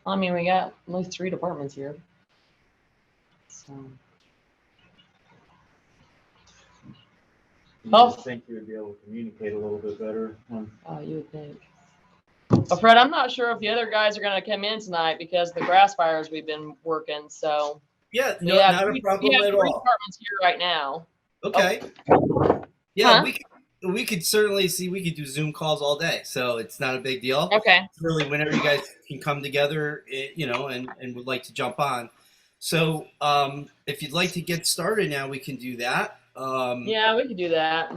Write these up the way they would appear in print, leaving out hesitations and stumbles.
I mean, we got at least 3 departments here. So. You would think you would be able to communicate a little bit better. Oh, you would think. But Fred, I'm not sure if the other guys are going to come in tonight because of the grass fires we've been working. So Yeah, we no, have not a problem at 3 all. departments here right now. Okay. Oh. Yeah, Huh? we could certainly see, we could do Zoom calls all day, so it's not a big deal. Okay. It's really whenever you guys can come together, you know, and would like to jump on. So if you'd like to get started now, we can do that. Yeah, we could do that.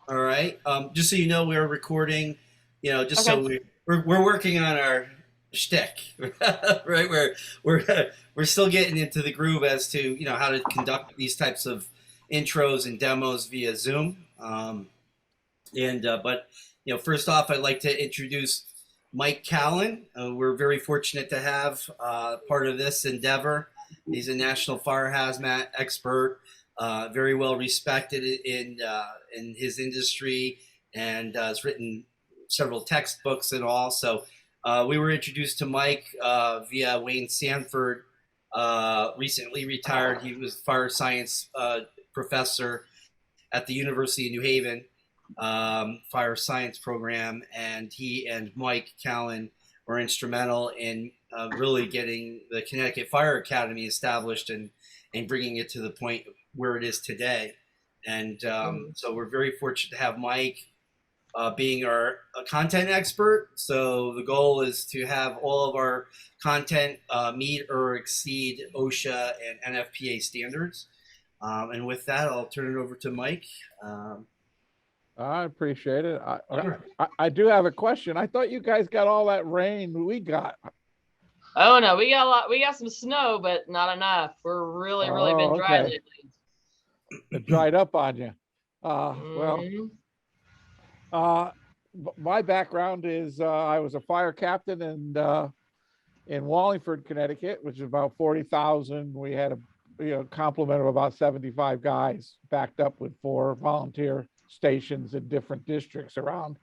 All right. Just so you know, we're recording, you know, just Okay. so we're working on our shtick, right? We're still getting into the groove as to, you know, how to conduct these types of intros and demos via Zoom. But you know, first off, I'd like to introduce Mike Callan. We're very fortunate to have part of this endeavor. He's a national fire hazmat expert, very well respected in his industry, and has written several textbooks and all. So we were introduced to Mike via Wayne Sanford, recently retired. He was fire science professor at the University of New Haven. Fire science program, and he and Mike Callan were instrumental in really getting the Connecticut Fire Academy established and bringing it to the point where it is today. And so we're very fortunate to have Mike being our content expert. So the goal is to have all of our content meet or exceed OSHA and NFPA standards. And with that, I'll turn it over to Mike. I appreciate it. I do have a question. I thought you guys got all that rain we got. Oh no, we got a lot. We got some snow, but not enough. We're really been dry lately. It dried up on you. Well, my background is I was a fire captain in Wallingford, Connecticut, which is about 40,000. We had a complement of about 75 guys backed up with 4 volunteer stations in different districts around.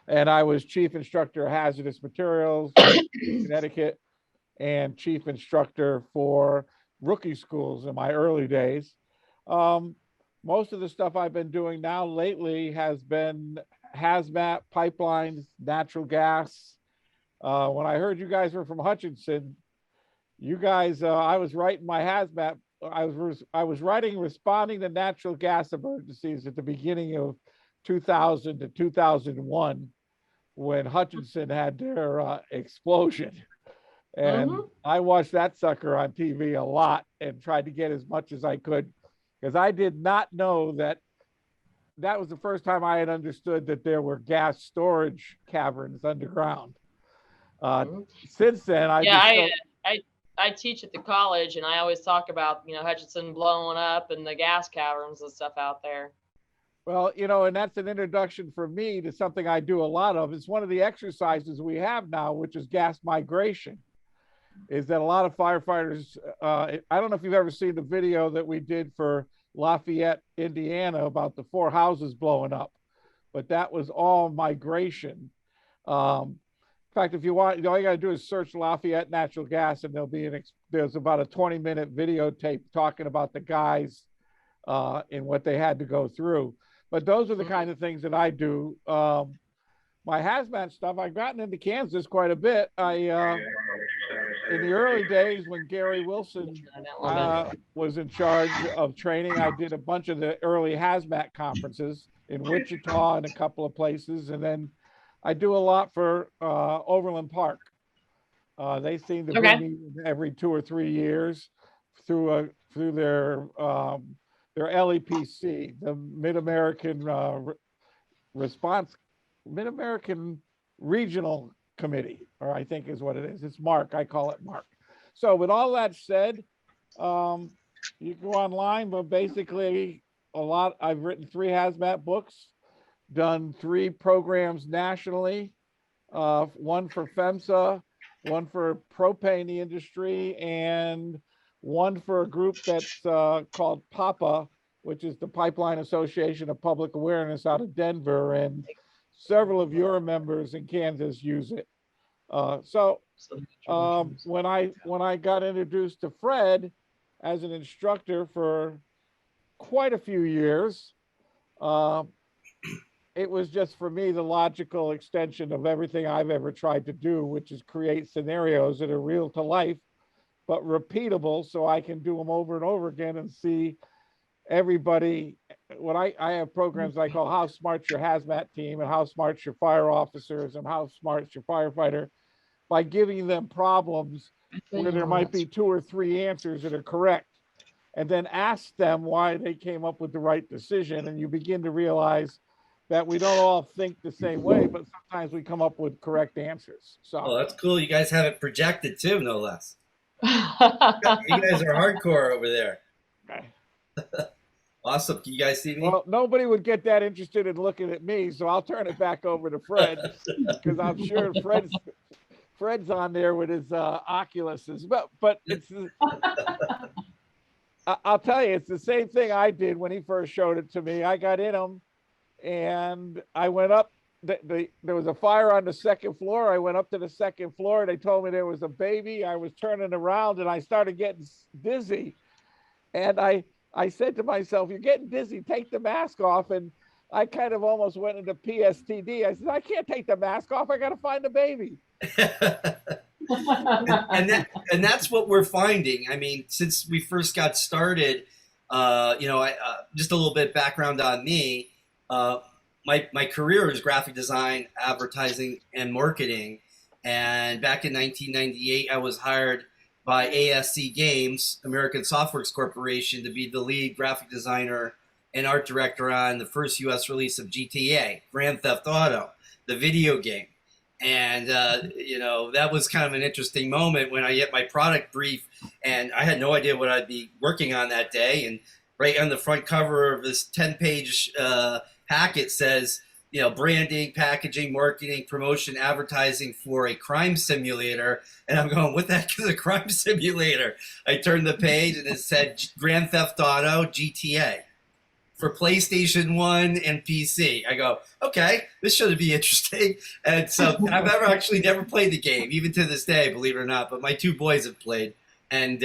And I was chief instructor of hazardous materials in Connecticut and chief instructor for rookie schools in my early days. Most of the stuff I've been doing now lately has been HAZMAT, pipelines, natural gas. When I heard you guys were from Hutchinson, you guys, I was writing my HAZMAT. I was writing responding to natural gas emergencies at the beginning of 2000 to 2001 when Hutchinson had their explosion. And I watched that sucker on TV a lot and tried to get as much as I could, because I did not know that was the first time I had understood that there were gas storage caverns underground. Since then, I teach at the college, and I always talk about, you know, Hutchinson blowing up and the gas caverns and stuff out there. Well, you know, and that's an introduction for me to something I do a lot of. It's one of the exercises we have now, which is gas migration. Is that a lot of firefighters, I don't know if you've ever seen the video that we did for Lafayette, Indiana, about the 4 houses blowing up, but that was all migration. In fact, if you want, all you got to do is search Lafayette natural gas, and there's about a 20-minute videotape talking about the guys and what they had to go through. But those are the kind of things that I do. My hazmat stuff, I've gotten into Kansas quite a bit. In the early days when Gary Wilson was in charge of training, I did a bunch of the early hazmat conferences in Wichita and a couple of places, and then I do a lot for Overland Park. They seem to bring me every 2 or 3 years through their LEPC, the Mid-American Mid-American Regional Committee, or I think is what it is. It's Mark. I call it Mark. So with all that said, you go online, but basically I've written 3 hazmat books, done 3 programs nationally, one for FEMSA, one for propane industry, and one for a group that's called PAPA, which is the Pipeline Association of Public Awareness out of Denver, and several of your members in Kansas use it. So So the when I got introduced to Fred as an instructor for quite a few years, it was just for me the logical extension of everything I've ever tried to do, which is create scenarios that are real to life, but repeatable, so I can do them over and over again and see everybody. What I have programs I call How Smart's Your HAZMAT Team and How Smart's Your Fire Officers and How Smart's Your Firefighter, by giving them problems where there might be 2 or 3 answers that are correct, and then ask them why they came up with the right decision. And you begin to realize that we don't all think the same way, but sometimes we come up with correct answers. Oh, So that's cool. You guys have it projected too, no less. You you guys are hardcore over there. okay. Awesome. Can you guys see me? Well, nobody would get that interested in looking at me, so I'll turn it back over to Fred, because I'm sure Fred's on there with his Oculuses. But it's I'll tell you, it's the same thing I did when he first showed it to me. I got in him, and I went up. There was a fire on the 2nd floor. I went up to the 2nd floor. They told me there was a baby. I was turning around, and I started getting dizzy. And I said to myself, "You're getting dizzy. Take the mask off." And I kind of almost went into PSTD. I said, "I can't take the mask off. I got to find the baby." and that's what we're finding. I mean, since we first got started, just a little bit of background on me. My career is graphic design, advertising, and marketing. And back in 1998, I was hired by ASC Games, American Softworks Corporation, to be the lead graphic designer and art director on the first U.S. release of GTA, Grand Theft Auto, the video game. And, that was kind of an interesting moment when I get my product brief, and I had no idea what I'd be working on that day. And right on the front cover of this 10-page packet says, branding, packaging, marketing, promotion, advertising for a crime simulator. And I'm going, what the heck is a crime simulator? I turned the page and it said Grand Theft Auto GTA for PlayStation 1 and PC. I go, okay, this should be interesting. And so I've actually never played the game, even to this day, believe it or not, but my 2 boys have played. And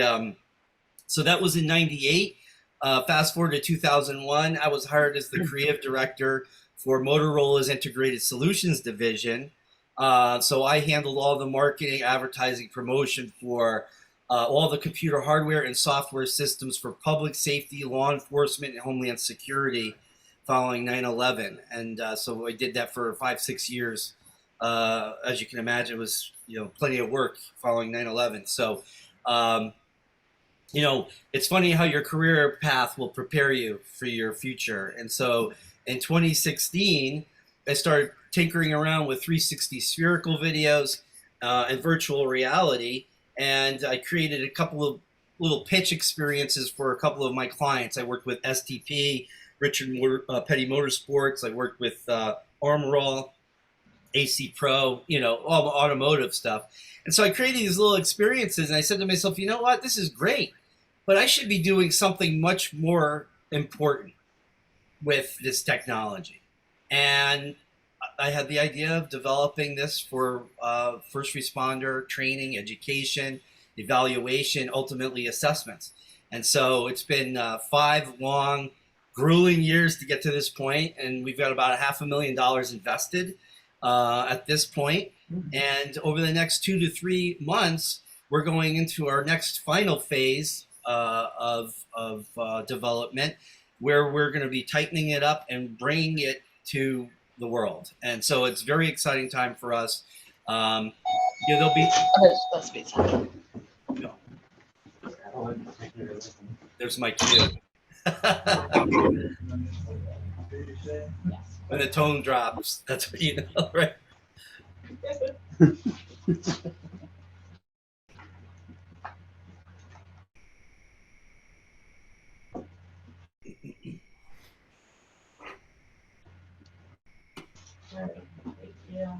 so that was in 98. Fast forward to 2001, I was hired as the creative director for Motorola's Integrated Solutions division. So I handled all the marketing, advertising, promotion for all the computer hardware and software systems for public safety, law enforcement, and homeland security following 9/11. And so I did that for 5-6 years. As you can imagine, it was plenty of work following 9/11. So it's funny how your career path will prepare you for your future. And so in 2016, I started tinkering around with 360 spherical videos and virtual reality. And I created a couple of little pitch experiences for a couple of my clients. I worked with STP, Richard Petty Motorsports. I worked with Armorall, AC Pro, all the automotive stuff. And so I created these little experiences, and I said to myself, you know what, this is great, but I should be doing something much more important with this technology. And I had the idea of developing this for first responder training, education, evaluation, ultimately assessments. And so it's been 5 long, grueling years to get to this point, and we've got about $500,000 invested at this point. And over the next 2 to 3 months, we're going into our next final phase of development, where we're going to be tightening it up and bringing it to the world. And so it's a very exciting time for us. There'll be. There's my cue. When the tone drops, that's what you know, right? Yeah.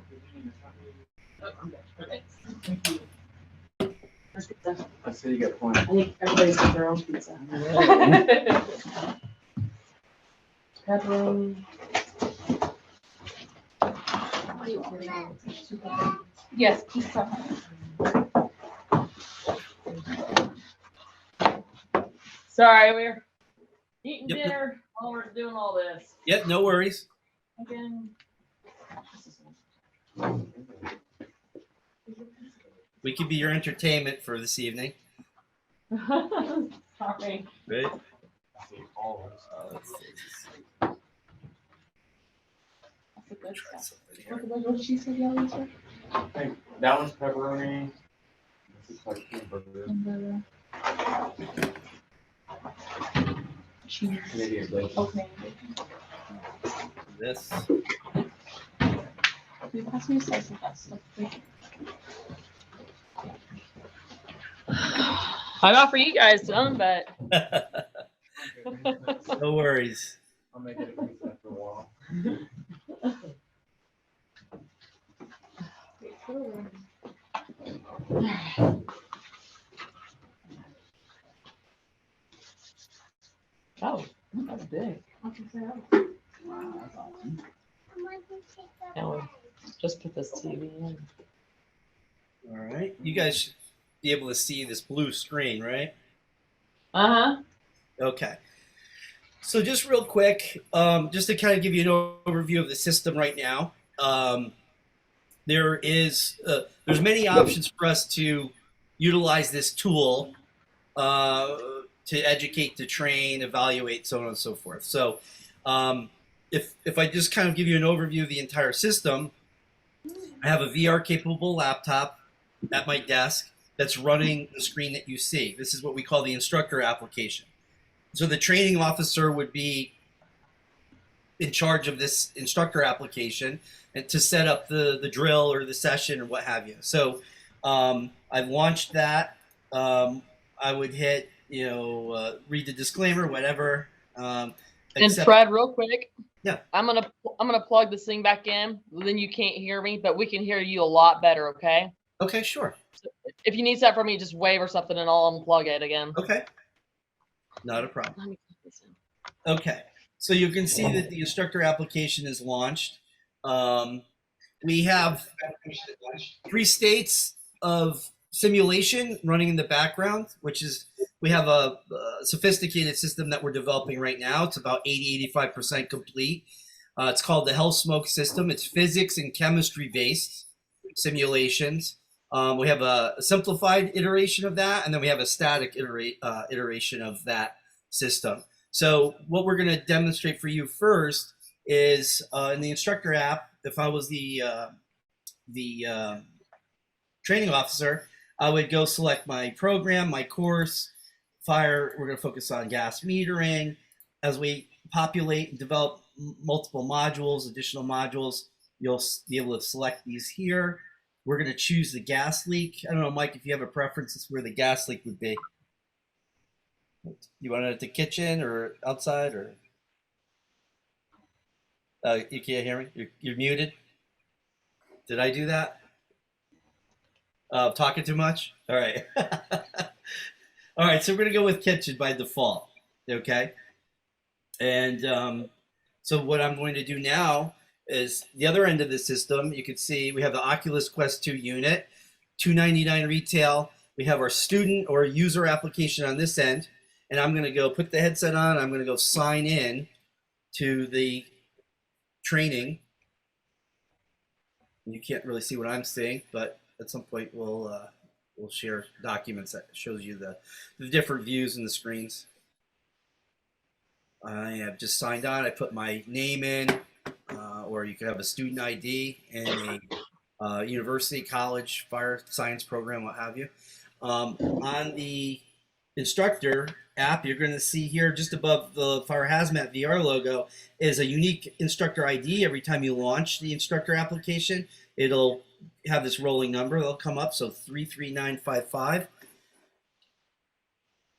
I see you got a point. I think everybody's got their own pizza. Pepperoni. Yes, please come. Sorry, we're eating Yep. dinner while we're doing all this. Yep, no worries. Again. We could be your entertainment for this evening. Sorry. Right? That's a good Try stuff. something here. What she said, yeah, Lisa? I think that one's pepperoni. This is like peanut butter. Cheese. Canadian bacon. Okay. This. You pass me a slice of that stuff, please. I'm not for you guys, son, but No worries. I'll make it a piece after a while. oh, that's big. Wow, that's awesome. Now we just put this TV in. All right. You guys should be able to see this blue screen, right? Uh-huh. Okay. So just real quick, just to kind of give you an overview of the system right now. There's many options for us to utilize this tool to educate, to train, evaluate, so on and so forth. So if I just kind of give you an overview of the entire system, I have a VR capable laptop at my desk that's running the screen that you see. This is what we call the instructor application. So the training officer would be in charge of this instructor application and to set up the drill or the session or what have you. So I've launched that. I would hit, read the disclaimer, whatever. And accept- Fred, real quick. Yeah. I'm gonna plug this thing back in. Then you can't hear me, but we can hear you a lot better. Okay. Okay, sure. If you need something from me, just wave or something, and I'll unplug it again. Okay. Not a problem. Let me put this in. Okay, so you can see that the instructor application is launched. We have 3 states of simulation running in the background, which is, we have a sophisticated system that we're developing right now. It's about 80-85% complete. It's called the Hell Smoke system. It's physics and chemistry based simulations. We have a simplified iteration of that, and then we have a static iteration of that system. So what we're going to demonstrate for you first is in the instructor app. If I was the training officer, I would go select my program, my course, fire. We're going to focus on gas metering. As we populate and develop multiple modules, additional modules, you'll be able to select these here. We're going to choose the gas leak. I don't know, Mike, if you have a preference as where the gas leak would be. You want it at the kitchen or outside, or you can't hear me? You're muted. Did I do that? Talking too much? All right. All right, so we're going to go with kitchen by default, okay? And so what I'm going to do now is the other end of the system. You can see we have the Oculus Quest 2 unit, $299 retail. We have our student or user application on this end, and I'm going to go put the headset on. I'm going to go sign in to the training. You can't really see what I'm seeing, but at some point we'll share documents that shows you the different views in the screens. I have just signed on. I put my name in, or you could have a student ID in a university, college, fire science program, what have you. On the instructor app, you're going to see here just above the Fire HAZMAT VR logo is a unique instructor ID. Every time you launch the instructor application, it'll have this rolling number. It'll come up, so 33955.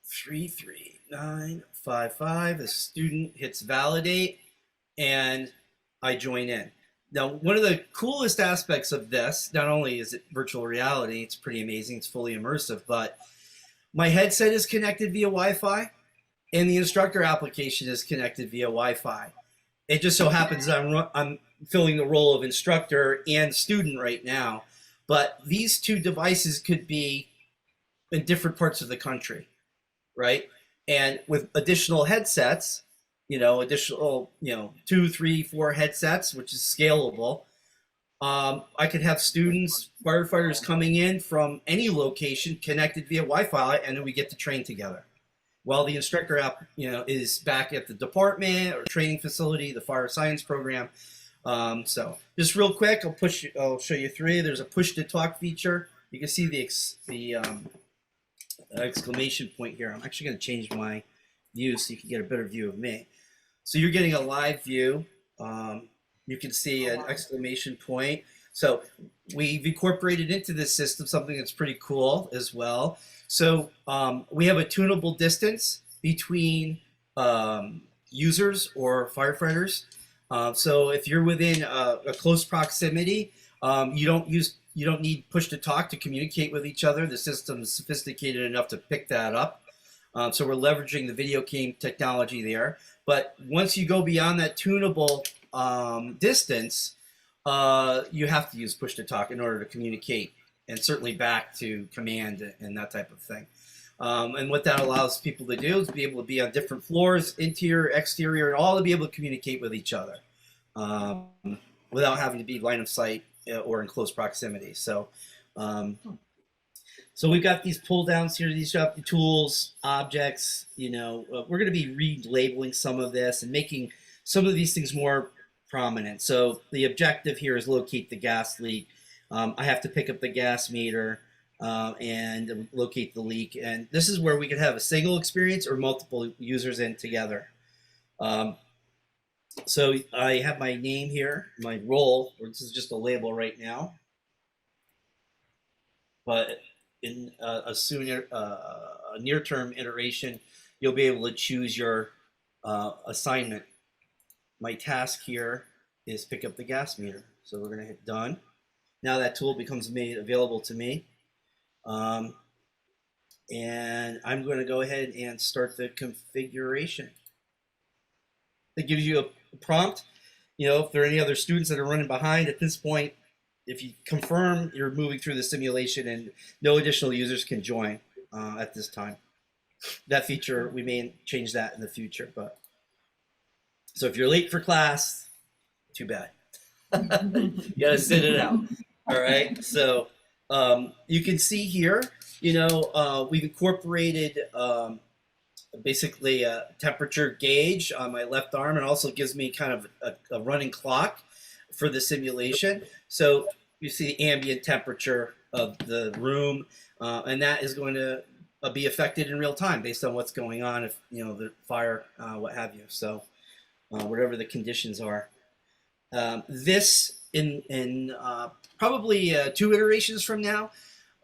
33955. A student hits validate, and I join in. Now, one of the coolest aspects of this, not only is it virtual reality, it's pretty amazing, it's fully immersive, but my headset is connected via Wi-Fi, and the instructor application is connected via Wi-Fi. It just so happens that I'm filling the role of instructor and student right now, but these two devices could be in different parts of the country, right? And with additional headsets, additional, 2, 3, 4 headsets, which is scalable. I could have students, firefighters coming in from any location connected via Wi-Fi, and then we get to train together. While the instructor app, is back at the department or training facility, the fire science program. So just real quick, I'll show you 3. There's a push to talk feature. You can see the exclamation point here. I'm actually going to change my view so you can get a better view of me. So you're getting a live view. You can see an exclamation point. So we've incorporated into this system something that's pretty cool as well. So we have a tunable distance between users or firefighters. So if you're within a close proximity, you don't need push to talk to communicate with each other. The system is sophisticated enough to pick that up. So we're leveraging the video game technology there. But once you go beyond that tunable distance, you have to use push to talk in order to communicate, and certainly back to command and that type of thing. And what that allows people to do is be able to be on different floors, interior, exterior, and all to be able to communicate with each other without having to be line of sight or in close proximity. So, so we've got these pull downs here. These are the tools, objects. We're going to be relabeling some of this and making some of these things more prominent. So the objective here is locate the gas leak. I have to pick up the gas meter and locate the leak. And this is where we could have a single experience or multiple users in together. So I have my name here, my role, or this is just a label right now. But in a near-term iteration, you'll be able to choose your assignment. My task here is pick up the gas meter. So we're going to hit done. Now that tool becomes made available to me. And I'm going to go ahead and start the configuration. It gives you a prompt. If there are any other students that are running behind at this point, if you confirm, you're moving through the simulation and no additional users can join at this time. That feature, we may change that in the future. But so if you're late for class, too bad. You got to sit it out. All right. So you can see here, we've incorporated basically a temperature gauge on my left arm, and also gives me kind of a running clock for the simulation. So you see the ambient temperature of the room, and that is going to be affected in real time based on what's going on, if the fire, what have you. So whatever the conditions are. This in probably 2 iterations from now,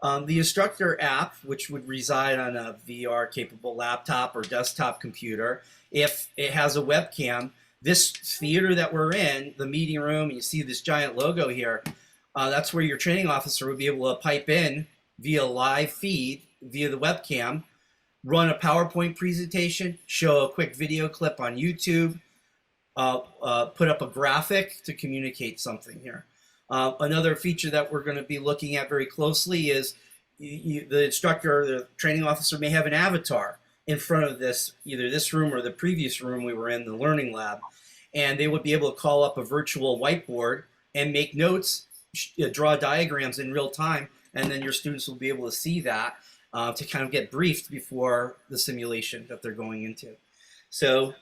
the instructor app, which would reside on a VR capable laptop or desktop computer, if it has a webcam, this theater that we're in, the meeting room, you see this giant logo here, that's where your training officer would be able to pipe in via live feed, via the webcam, run a PowerPoint presentation, show a quick video clip on YouTube, put up a graphic to communicate something here. Another feature that we're going to be looking at very closely is the instructor, the training officer may have an avatar in front of this, either this room or the previous room we were in, the learning lab, and they would be able to call up a virtual whiteboard and make notes, draw diagrams in real time, and then your students will be able to see that to kind of get briefed before the simulation that they're going into. So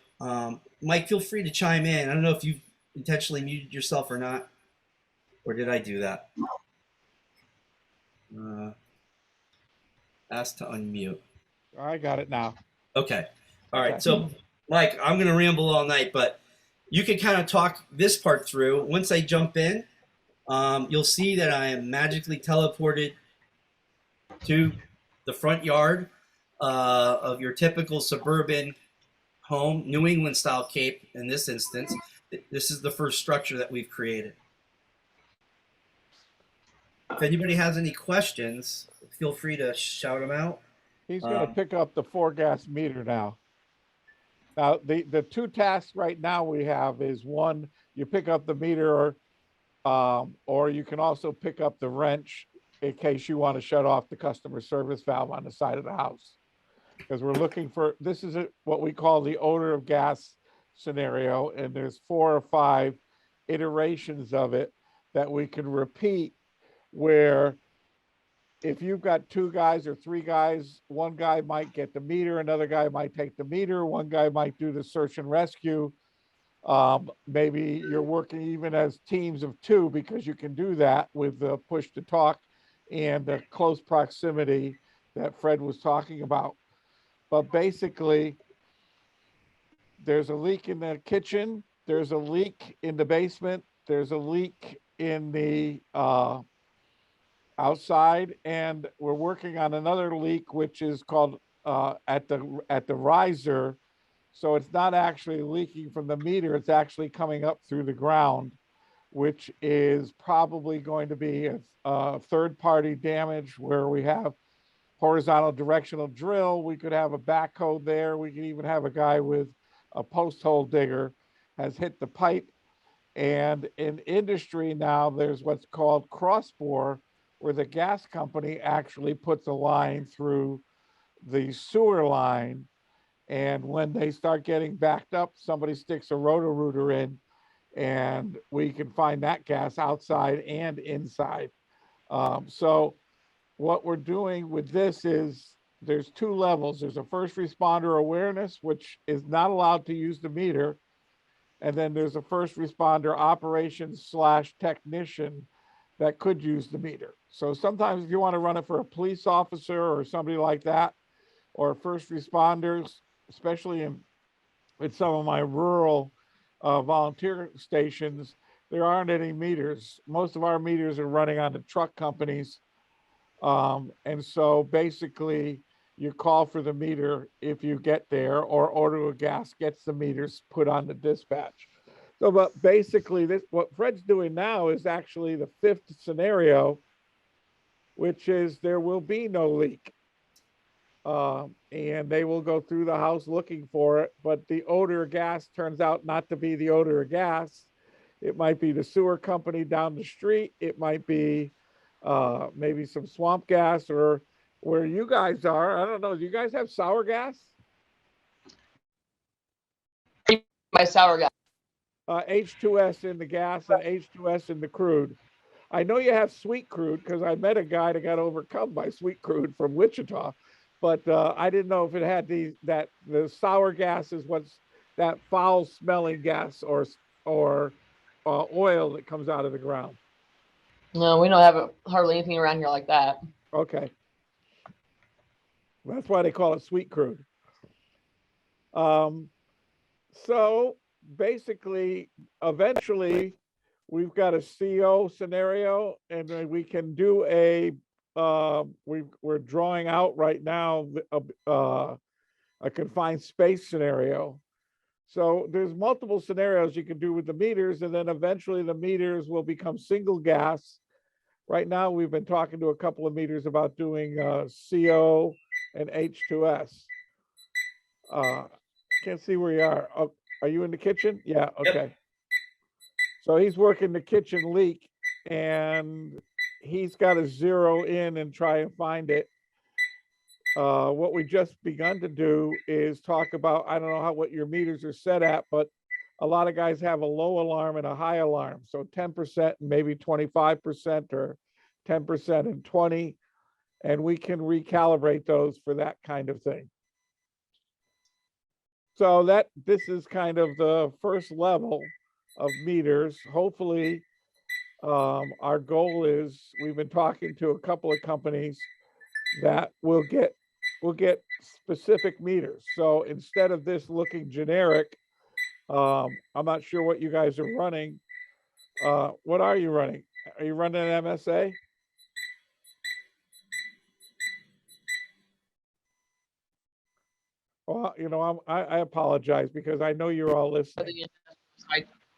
Mike, feel free to chime in. I don't know if you intentionally muted yourself or not. Or did I do that? Ask to unmute. I got it now. Okay. All right. Okay. So, Mike, I'm going to ramble all night, but you can kind of talk this part through. Once I jump in, you'll see that I am magically teleported to the front yard of your typical suburban home, New England style Cape in this instance. This is the first structure that we've created. If anybody has any questions, feel free to shout them out. He's going to pick up the 4 gas meter now. Now, the 2 tasks right now we have is, one, you pick up the meter, or you can also pick up the wrench in case you want to shut off the customer service valve on the side of the house. Because we're looking for, this is what we call the odor of gas scenario, and there's 4 or 5 iterations of it that we can repeat, where if you've got 2 guys or 3 guys, one guy might get the meter, another guy might take the meter, one guy might do the search and rescue. Maybe you're working even as teams of 2, because you can do that with the push to talk and the close proximity that Fred was talking about. But basically, there's a leak in the kitchen, there's a leak in the basement, there's a leak in the outside, and we're working on another leak, which is called at the riser. So it's not actually leaking from the meter, it's actually coming up through the ground, which is probably going to be a third-party damage where we have horizontal directional drill. We could have a backhoe there. We could even have a guy with a post hole digger has hit the pipe. And in industry now, there's what's called cross-bore, where the gas company actually puts a line through the sewer line. And when they start getting backed up, somebody sticks a roto-rooter in, and we can find that gas outside and inside. So what we're doing with this is there's 2 levels. There's a first responder awareness, which is not allowed to use the meter. And then there's a first responder operations / technician that could use the meter. So sometimes if you want to run it for a police officer or somebody like that, or first responders, especially in some of my rural volunteer stations, there aren't any meters. Most of our meters are running on the truck companies. And so basically you call for the meter if you get there, or Order of Gas gets the meters put on the dispatch. So, but basically this, what Fred's doing now is actually the 5th scenario, which is there will be no leak. And they will go through the house looking for it, but the odor of gas turns out not to be the odor of gas. It might be the sewer company down the street. It might be maybe some swamp gas, or where you guys are. I don't know. Do you guys have sour gas? My sour gas. H2S in the gas and H2S in the crude. I know you have sweet crude because I met a guy that got overcome by sweet crude from Wichita, but I didn't know if it had the sour gas is what's that foul smelling gas or oil that comes out of the ground. No, we don't have hardly anything around here like that. Okay. That's why they call it sweet crude. So basically, eventually, we've got a CO scenario, and then we can do a, we're drawing out right now a confined space scenario. So there's multiple scenarios you can do with the meters, and then eventually the meters will become single gas. Right now, we've been talking to a couple of meters about doing CO and H2S. Can't see where you are. Oh, are you in the kitchen? Yeah, okay. Yep. So he's working the kitchen leak, and he's got to zero in and try and find it. What we just begun to do is talk about, I don't know what your meters are set at, but a lot of guys have a low alarm and a high alarm. So 10% and maybe 25%, or 10% and 20%. And we can recalibrate those for that kind of thing. So this is kind of the first level of meters. Hopefully, our goal is, we've been talking to a couple of companies that will get specific meters. So instead of this looking generic, I'm not sure what you guys are running. What are you running? Are you running an MSA? Well, you know, I apologize because I know you're all listening.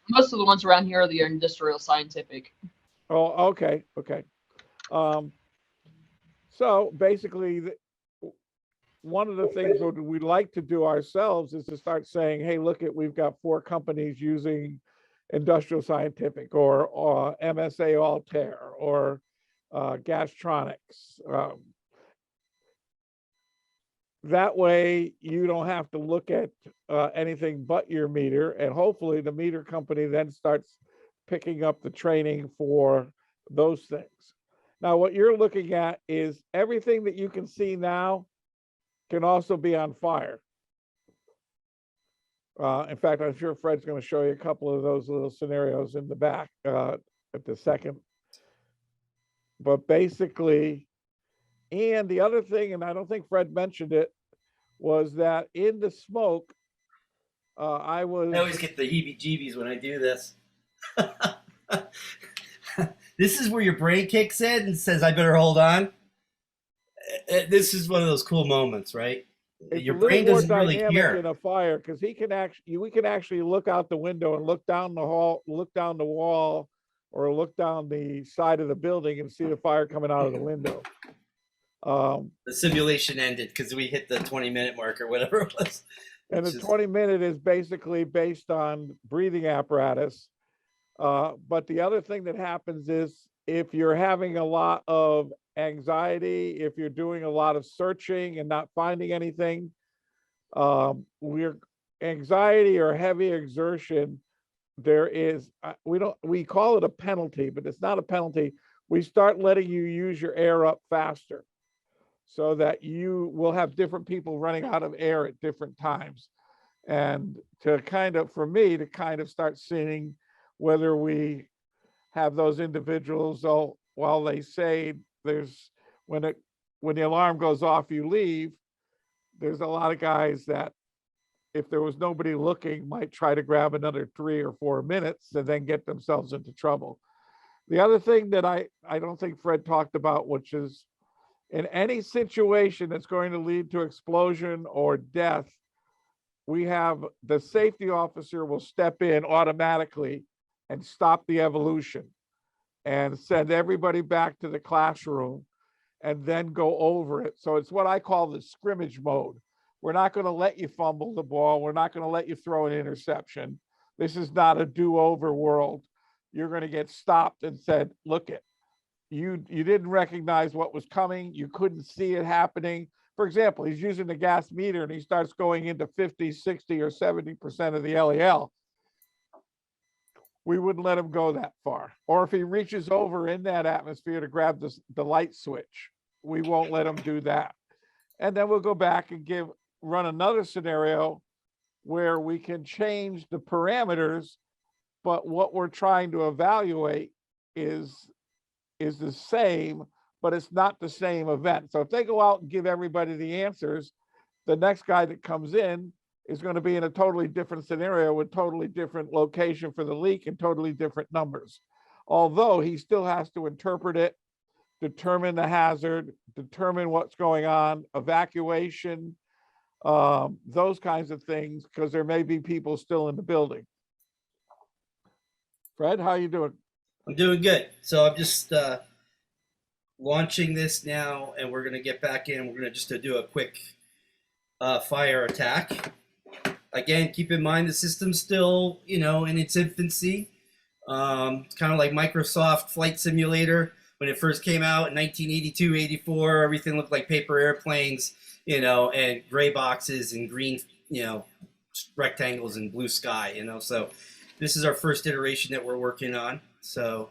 Most of the ones around here are the industrial scientific. Oh, okay, okay. So basically, one of the things that we'd like to do ourselves is to start saying, hey, look at, we've got 4 companies using industrial scientific or MSA Altair or Gastronics. That way you don't have to look at anything but your meter, and hopefully the meter company then starts picking up the training for those things. Now, what you're looking at is everything that you can see now can also be on fire. In fact, I'm sure Fred's going to show you a couple of those little scenarios in the back at the second. But basically, and the other thing, and I don't think Fred mentioned it, was that in the smoke, I always get the heebie-jeebies when I do this. This is where your brain kicks in and says, I better hold on. This is one of those cool moments, right? Your brain doesn't really care. In a fire, because we can actually look out the window and look down the hall, look down the wall, or look down the side of the building and see the fire coming out of the window. The simulation ended because we hit the 20-minute mark or whatever it was. And the 20-minute is basically based on breathing apparatus. But the other thing that happens is if you're having a lot of anxiety, if you're doing a lot of searching and not finding anything, anxiety or heavy exertion, there is, we call it a penalty, but it's not a penalty. We start letting you use your air up faster so that you will have different people running out of air at different times. And to kind of, for me, to kind of start seeing whether we have those individuals, while they say there's, when the alarm goes off, you leave, there's a lot of guys that, if there was nobody looking, might try to grab another 3 or 4 minutes and then get themselves into trouble. The other thing that I don't think Fred talked about, which is in any situation that's going to lead to explosion or death, we have the safety officer will step in automatically and stop the evolution and send everybody back to the classroom and then go over it. So it's what I call the scrimmage mode. We're not going to let you fumble the ball. We're not going to let you throw an interception. This is not a do-over world. You're going to get stopped and said, look it, you didn't recognize what was coming. You couldn't see it happening. For example, he's using the gas meter and he starts going into 50, 60, or 70% of the LEL. We wouldn't let him go that far. Or if he reaches over in that atmosphere to grab the light switch, we won't let him do that. And then we'll go back and run another scenario where we can change the parameters, but what we're trying to evaluate is the same, but it's not the same event. So if they go out and give everybody the answers, the next guy that comes in is going to be in a totally different scenario with totally different location for the leak and totally different numbers. Although he still has to interpret it, determine the hazard, determine what's going on, evacuation, those kinds of things, because there may be people still in the building. Fred, how you doing? I'm doing good. So I'm just launching this now, and we're going to get back in. We're going to just do a quick fire attack. Again, keep in mind the system's still, in its infancy. It's kind of like Microsoft Flight Simulator. When it first came out in 1982, 84, everything looked like paper airplanes, and gray boxes and green, rectangles and blue sky, So this is our first iteration that we're working on. So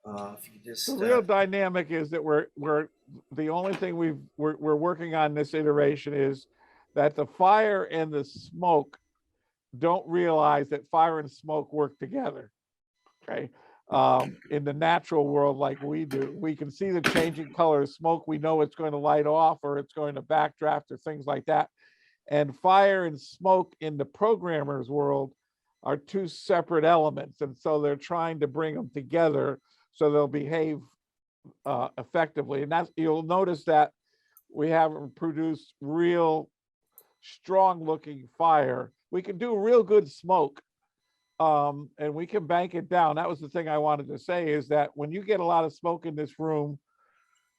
if you just the real dynamic is that we're the only thing we're working on this iteration is that the fire and the smoke don't realize that fire and smoke work together. Okay. In the natural world, like we do, we can see the changing color of smoke. We know it's going to light off or it's going to backdraft or things like that. And fire and smoke in the programmer's world are two separate elements. And so they're trying to bring them together so they'll behave effectively. And that's, you'll notice that we haven't produced real strong looking fire. We can do real good smoke. And we can bank it down. That was the thing I wanted to say, is that when you get a lot of smoke in this room,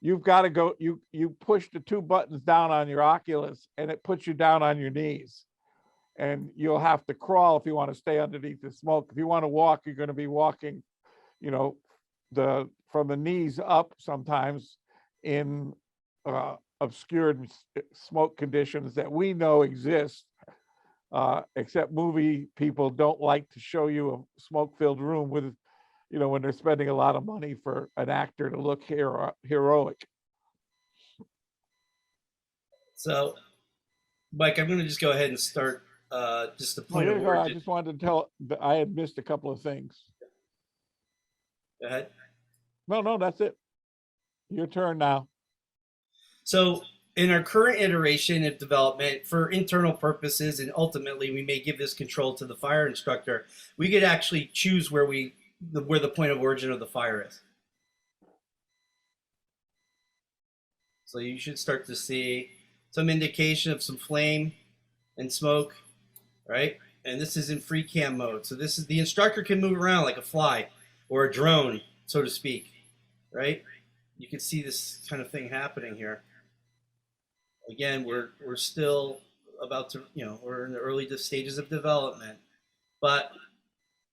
you've got to go, you push the 2 buttons down on your Oculus and it puts you down on your knees. And you'll have to crawl if you want to stay underneath the smoke. If you want to walk, you're going to be walking, the from the knees up sometimes in obscured smoke conditions that we know exist. Except movie people don't like to show you a smoke-filled room with, when they're spending a lot of money for an actor to look heroic. So, Mike, I'm going to just go ahead and start just the point of I origin. just wanted to tell that I had missed a couple of things. Go ahead. No, that's it. Your turn now. So in our current iteration of development, for internal purposes, and ultimately we may give this control to the fire instructor, we could actually choose where the point of origin of the fire is. So you should start to see some indication of some flame and smoke, right? And this is in free cam mode. So this is, the instructor can move around like a fly or a drone, so to speak, right? You can see this kind of thing happening here. Again, we're still about to, we're in the early stages of development, but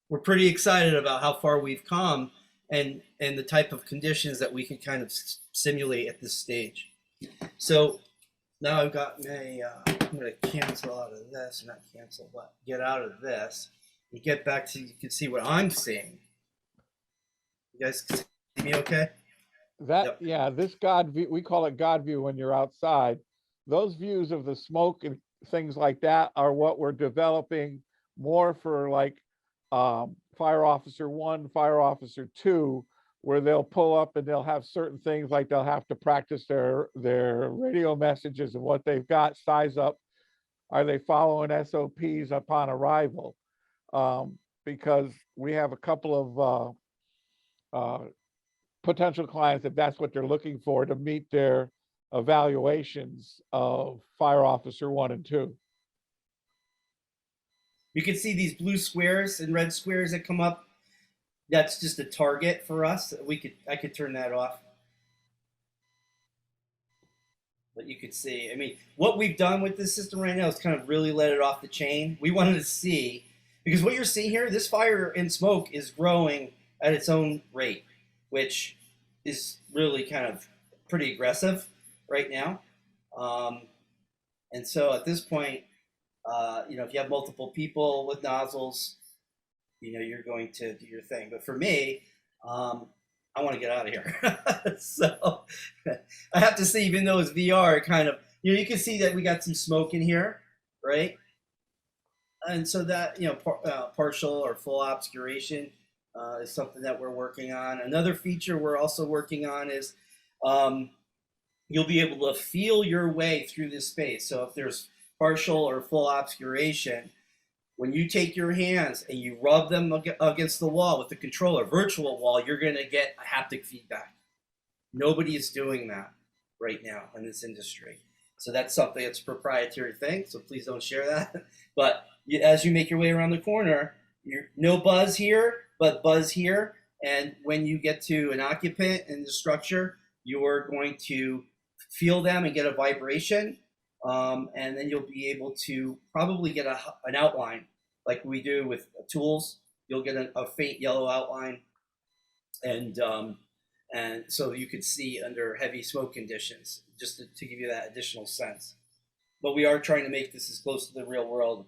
we're pretty excited about how far we've come and the type of conditions that we can kind of simulate at this stage. So now I've got my, I'm going to cancel out of this, not cancel, but get out of this and get back to, you can see what I'm seeing. You guys see me okay? That, yeah, this God view, we call it God view when you're outside. Those views of the smoke and things like that are what we're developing more for, like Fire Officer 1, Fire Officer 2, where they'll pull up and they'll have certain things, like they'll have to practice their radio messages and what they've got, size up. Are they following SOPs upon arrival? Because we have a couple of potential clients that that's what they're looking for to meet their evaluations of Fire Officer 1 and 2. You can see these blue squares and red squares that come up. That's just a target for us. I could turn that off. But you could see, I mean, what we've done with this system right now is kind of really let it off the chain. We wanted to see, because what you're seeing here, this fire and smoke is growing at its own rate, which is really kind of pretty aggressive right now. And so at this point, if you have multiple people with nozzles, you're going to do your thing. But for me, I want to get out of here. So I have to say, even though it's VR, kind of, you can see that we got some smoke in here, right? And so that, partial or full obscuration is something that we're working on. Another feature we're also working on is you'll be able to feel your way through this space. So if there's partial or full obscuration, when you take your hands and you rub them against the wall with the controller, virtual wall, you're going to get a haptic feedback. Nobody is doing that right now in this industry. So that's something that's a proprietary thing, so please don't share that. But as you make your way around the corner, you're no buzz here, but buzz here. And when you get to an occupant in the structure, you're going to feel them and get a vibration. And then you'll be able to probably get an outline like we do with tools. You'll get a faint yellow outline. And so you could see under heavy smoke conditions, just to give you that additional sense. But we are trying to make this as close to the real world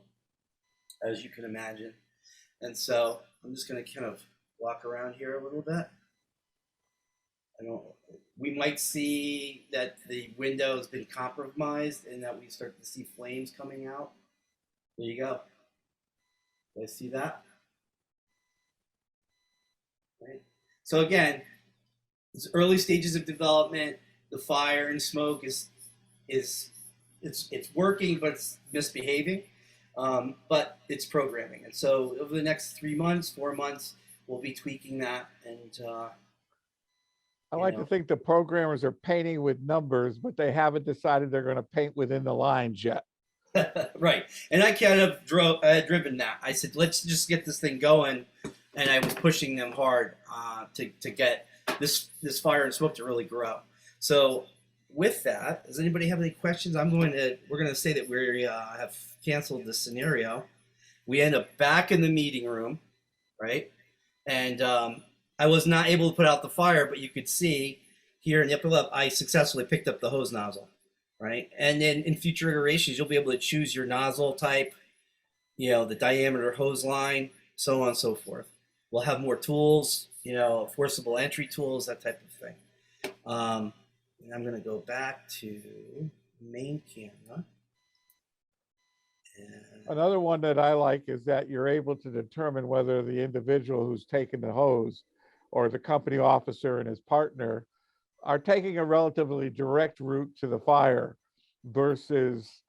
as you can imagine. And so I'm just going to kind of walk around here a little bit. We might see that the window has been compromised and that we start to see flames coming out. There you go. You guys see that? Right. So again, it's early stages of development. The fire and smoke is working, but it's misbehaving. But it's programming. And so over the next 3 months, 4 months, we'll be tweaking that. And I like to think the programmers are painting with numbers, but they haven't decided they're going to paint within the lines yet. Right. And I kind of driven that. I said, let's just get this thing going. And I was pushing them hard to get this fire and smoke to really grow. So with that, does anybody have any questions? We're going to say that we have canceled this scenario. We end up back in the meeting room, right? And I was not able to put out the fire, but you could see here in the upper left, I successfully picked up the hose nozzle, right? And then in future iterations, you'll be able to choose your nozzle type, you know, the diameter hose line, so on and so forth. We'll have more tools, you know, forcible entry tools, that type of thing. And I'm going to go back to main camera. And Another one that I like is that you're able to determine whether the individual who's taking the hose or the company officer and his partner are taking a relatively direct route to the fire versus,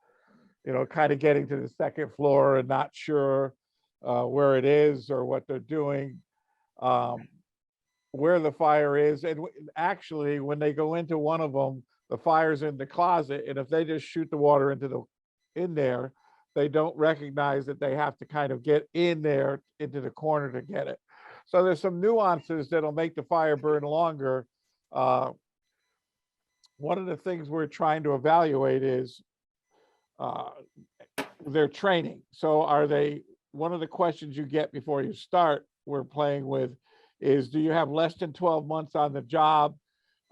you know, kind of getting to the second floor and not sure where it is or what they're doing, where the fire is. And actually, when they go into one of them, the fire's in the closet, and if they just shoot the water in there, they don't recognize that they have to kind of get in there into the corner to get it. So there's some nuances that'll make the fire burn longer. One of the things we're trying to evaluate is their training. So one of the questions you get before you start, we're playing with, is do you have less than 12 months on the job?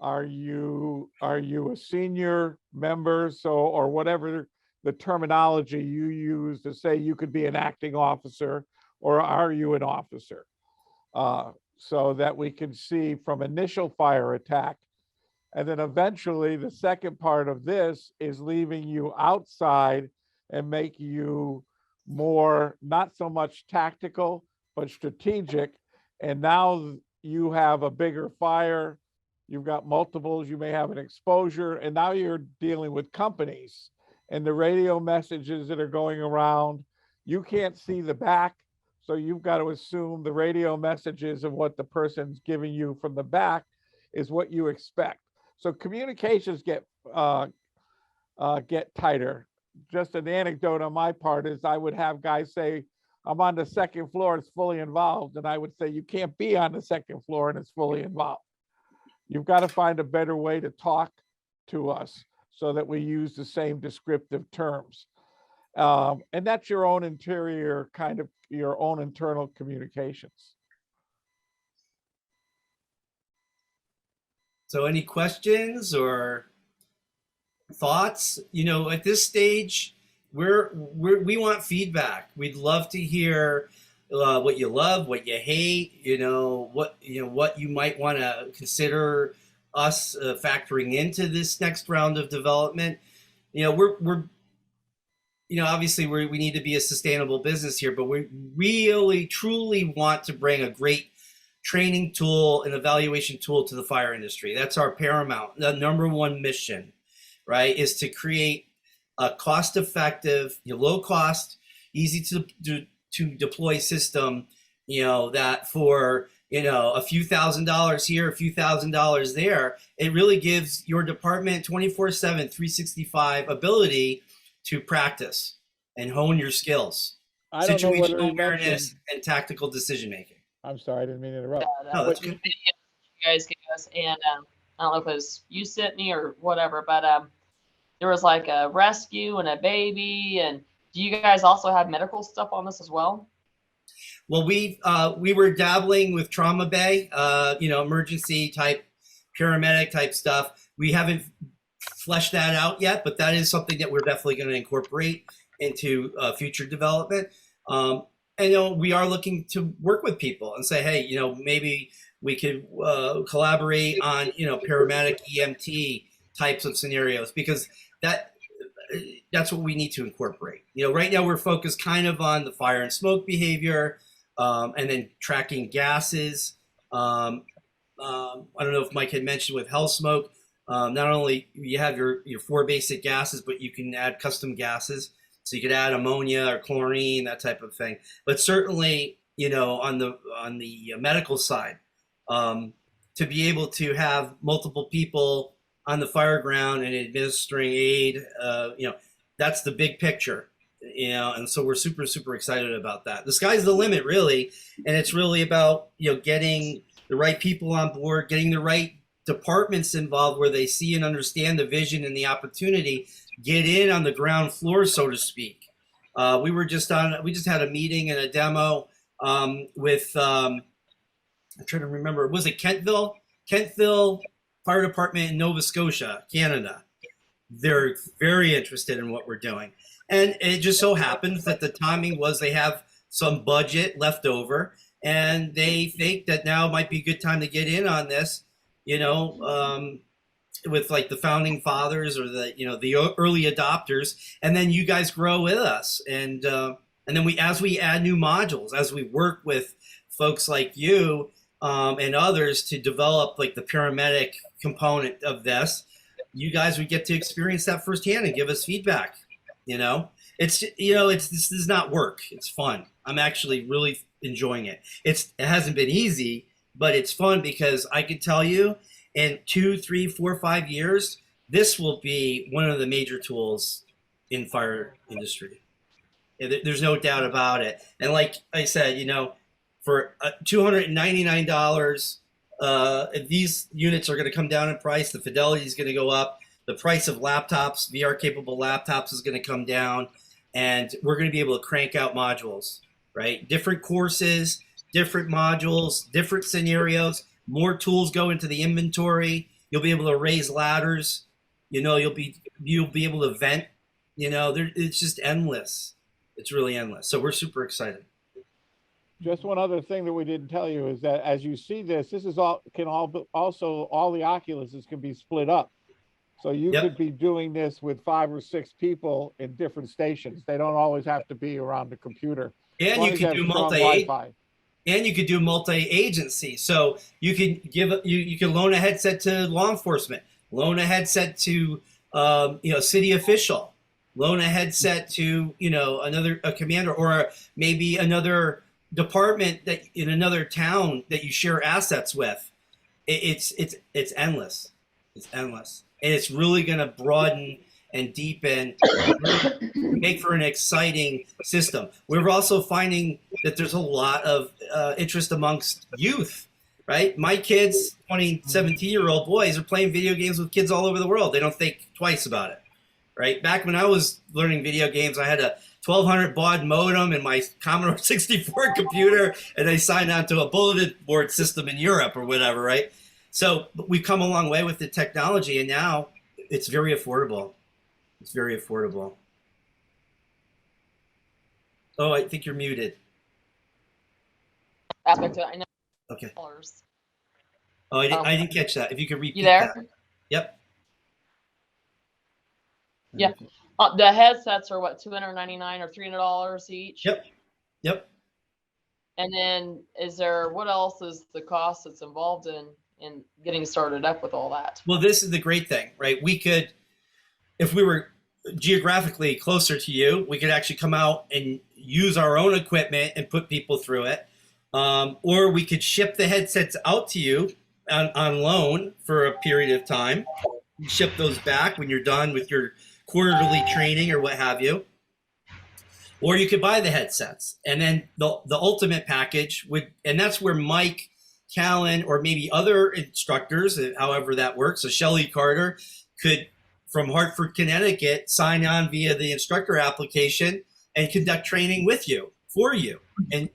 Are you a senior member? So, or whatever the terminology you use to say you could be an acting officer, or are you an officer? So that we can see from initial fire attack. And then eventually the second part of this is leaving you outside and make you more, not so much tactical, but strategic. And now you have a bigger fire, you've got multiples, you may have an exposure, and now you're dealing with companies and the radio messages that are going around. You can't see the back, so you've got to assume the radio messages of what the person's giving you from the back is what you expect. So communications get tighter. Just an anecdote on my part is I would have guys say, I'm on the second floor, it's fully involved. And I would say, you can't be on the second floor and it's fully involved. You've got to find a better way to talk to us so that we use the same descriptive terms. And that's your own interior, kind of your own internal communications. so any questions or thoughts? You know, at this stage, we want feedback. We'd love to hear what you love, what you hate, what you might want to consider us factoring into this next round of development. We're obviously we need to be a sustainable business here, but we really truly want to bring a great training tool and evaluation tool to the fire industry. That's our paramount, the number one mission, right? Is to create a cost-effective, low cost, easy to deploy system, that for a few $1,000s here, a few $1,000s there, it really gives your department 24/7, 365 ability to practice and hone your skills, situational awareness, and tactical decision making. I'm sorry, I didn't mean to interrupt. No, that's good. Video you guys gave us, and I don't know if it was you, Sydney, or whatever, but there was like a rescue and a baby. And do you guys also have medical stuff on this as well? Well, we were dabbling with trauma bay, emergency type, paramedic type stuff. We haven't fleshed that out yet, but that is something that we're definitely going to incorporate into future development. And we are looking to work with people and say, hey, maybe we could collaborate on paramedic EMT types of scenarios, because that's what we need to incorporate. Right now we're focused kind of on the fire and smoke behavior, and then tracking gases. I don't know if Mike had mentioned with health smoke, not only you have your 4 basic gases, but you can add custom gases. So you could add ammonia or chlorine, that type of thing. But certainly, on the medical side, to be able to have multiple people on the fire ground and administering aid, that's the big picture, and so we're super, super excited about that. The sky's the limit, really, and it's really about, getting the right people on board, getting the right departments involved where they see and understand the vision and the opportunity, get in on the ground floor, so to speak. We just had a meeting and a demo with I'm trying to remember. Was it Kentville? Kentville Fire Department in Nova Scotia, Canada. They're very interested in what we're doing. And it just so happens that the timing was they have some budget left over, and they think that now might be a good time to get in on this, with like the founding fathers or the early adopters, and then you guys grow with us. And then as we add new modules, as we work with folks like you and others to develop like the paramedic component of this, you guys would get to experience that firsthand and give us feedback. This does not work. It's fun. I'm actually really enjoying it. It hasn't been easy, but it's fun because I can tell you in 2, 3, 4, 5 years, this will be one of the major tools in fire industry. There's no doubt about it. And like I said, for $299, these units are going to come down in price. The fidelity is going to go up. The price of laptops, VR-capable laptops, is going to come down. And we're going to be able to crank out modules, right? Different courses, different modules, different scenarios. More tools go into the inventory. You'll be able to raise ladders. You'll be able to vent. It's just endless. It's really endless. So we're super excited. Just one other thing that we didn't tell you is that as you see this is all the Oculuses can be split up. So you could be doing this with 5 or 6 people in different stations. They don't always have to be around the computer. And you can do multi-agency. So you can loan a headset to law enforcement, loan a headset to city official, loan a headset to a commander, or maybe another department that in another town that you share assets with. It's endless. It's endless. And it's really going to broaden and deepen, make for an exciting system. We're also finding that there's a lot of interest amongst youth, right? My kids, 20, 17-year-old boys, are playing video games with kids all over the world. They don't think twice about it, right? Back when I was learning video games, I had a 1200 baud modem in my Commodore 64 computer, and I signed on to a bulletin board system in Europe or whatever, right? So we've come a long way with the technology, and now it's very affordable. It's very affordable. Oh, I think you're muted. Aspect to it, I know. Okay. Dollars. Oh, I didn't catch that. If you could repeat You there? that. Yep. Yeah. The headsets are what, $299 or $300 each? Yep. Yep. And then what else is the cost that's involved in getting started up with all that? Well, this is the great thing, right? We could, if we were geographically closer to you, we could actually come out and use our own equipment and put people through it. Or we could ship the headsets out to you on loan for a period of time. Ship those back when you're done with your quarterly training or what have you. Or you could buy the headsets. And then the ultimate package would, and that's where Mike, Callan, or maybe other instructors, however that works, so Shelley Carter could, from Hartford, Connecticut, sign on via the instructor application and conduct training with you, for you. And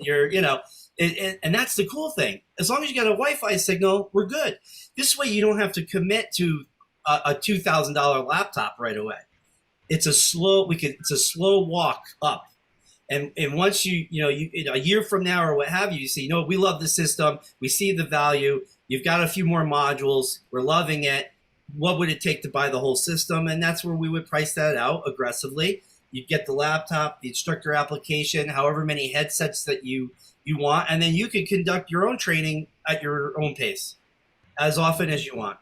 you're, and that's the cool thing. As long as you got a Wi-Fi signal, we're good. This way you don't have to commit to a $2,000 laptop right away. It's a slow walk up. And once you a year from now or what have you, you see, we love the system. We see the value. You've got a few more modules. We're loving it. What would it take to buy the whole system? And that's where we would price that out aggressively. You'd get the laptop, the instructor application, however many headsets that you want, and then you can conduct your own training at your own pace as often as you want.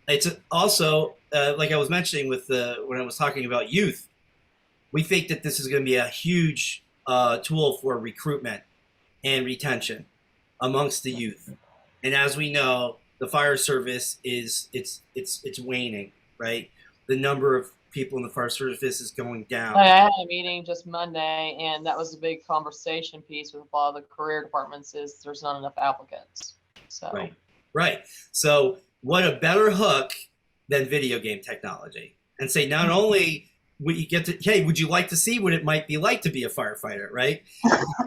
It's also, like I was mentioning when I was talking about youth, we think that this is going to be a huge tool for recruitment and retention amongst the youth. And as we know, the fire service it's waning, right? The number of people in the fire service is going down. I had a meeting just Monday, and that was a big conversation piece with a lot of the career departments is there's not enough applicants. So Right. So what a better hook than video game technology. And say not only you get to, hey, would you like to see what it might be like to be a firefighter, right?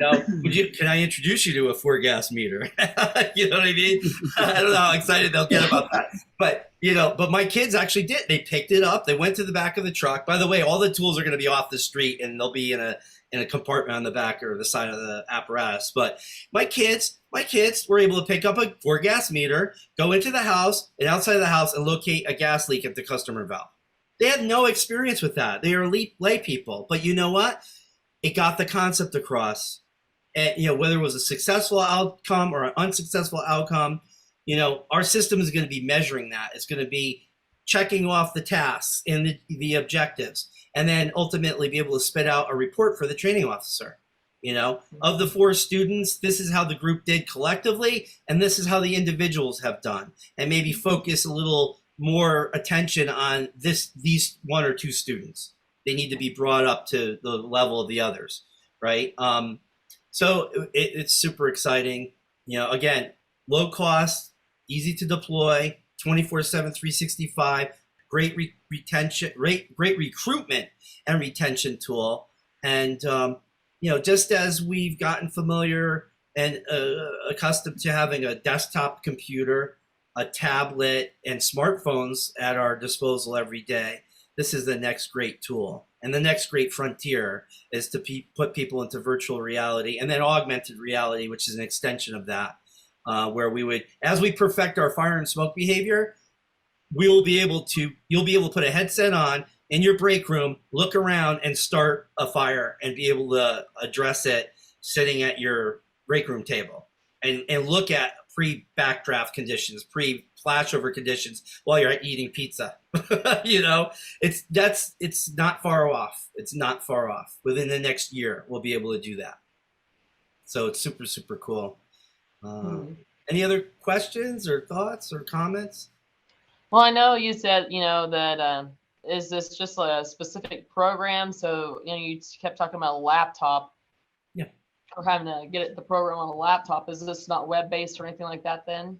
Can I introduce you to a 4-gas meter? You know what I mean? I don't know how excited they'll get about that. But, but my kids actually did. They picked it up. They went to the back of the truck. By the way, all the tools are going to be off the street, and they'll be in a compartment on the back or the side of the apparatus. But my kids were able to pick up a 4-gas meter, go into the house and outside of the house and locate a gas leak at the customer valve. They had no experience with that. They are lay people. But you know what? It got the concept across. And, whether it was a successful outcome or an unsuccessful outcome, our system is going to be measuring that. It's going to be checking off the tasks and the objectives, and then ultimately be able to spit out a report for the training officer. Of the 4 students, this is how the group did collectively, and this is how the individuals have done, and maybe focus a little more attention on these 1 or 2 students. They need to be brought up to the level of the others, right? So it's super exciting. Again, low cost, easy to deploy, 24/7, 365, great retention, great recruitment and retention tool. And just as we've gotten familiar and accustomed to having a desktop computer, a tablet, and smartphones at our disposal every day, this is the next great tool. And the next great frontier is to put people into virtual reality and then augmented reality, which is an extension of that, where we would, as we perfect our fire and smoke behavior, you'll be able to put a headset on in your break room, look around and start a fire and be able to address it sitting at your break room table and look at pre-backdraft conditions, pre-flashover conditions while you're eating pizza. It's not far off. It's not far off. Within the next year, we'll be able to do that. So it's super, super cool. Any other questions or thoughts or comments? Well, I know you said, that is this just a specific program? So, you kept talking about a laptop. Yeah. Or having to get the program on a laptop. Is this not web-based or anything like that then?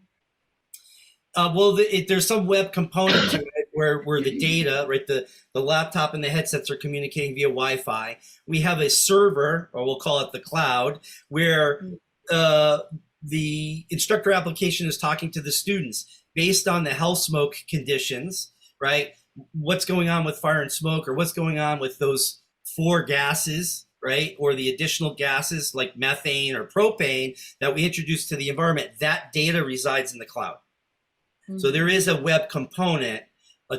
Well, there's some web component to it where the data, right, the laptop and the headsets are communicating via Wi-Fi. We have a server, or we'll call it the cloud, where the instructor application is talking to the students based on the health smoke conditions, right? What's going on with fire and smoke, or what's going on with those 4 gases, right? Or the additional gases like methane or propane that we introduce to the environment. That data resides in the cloud. Mm-hmm. So there is a web component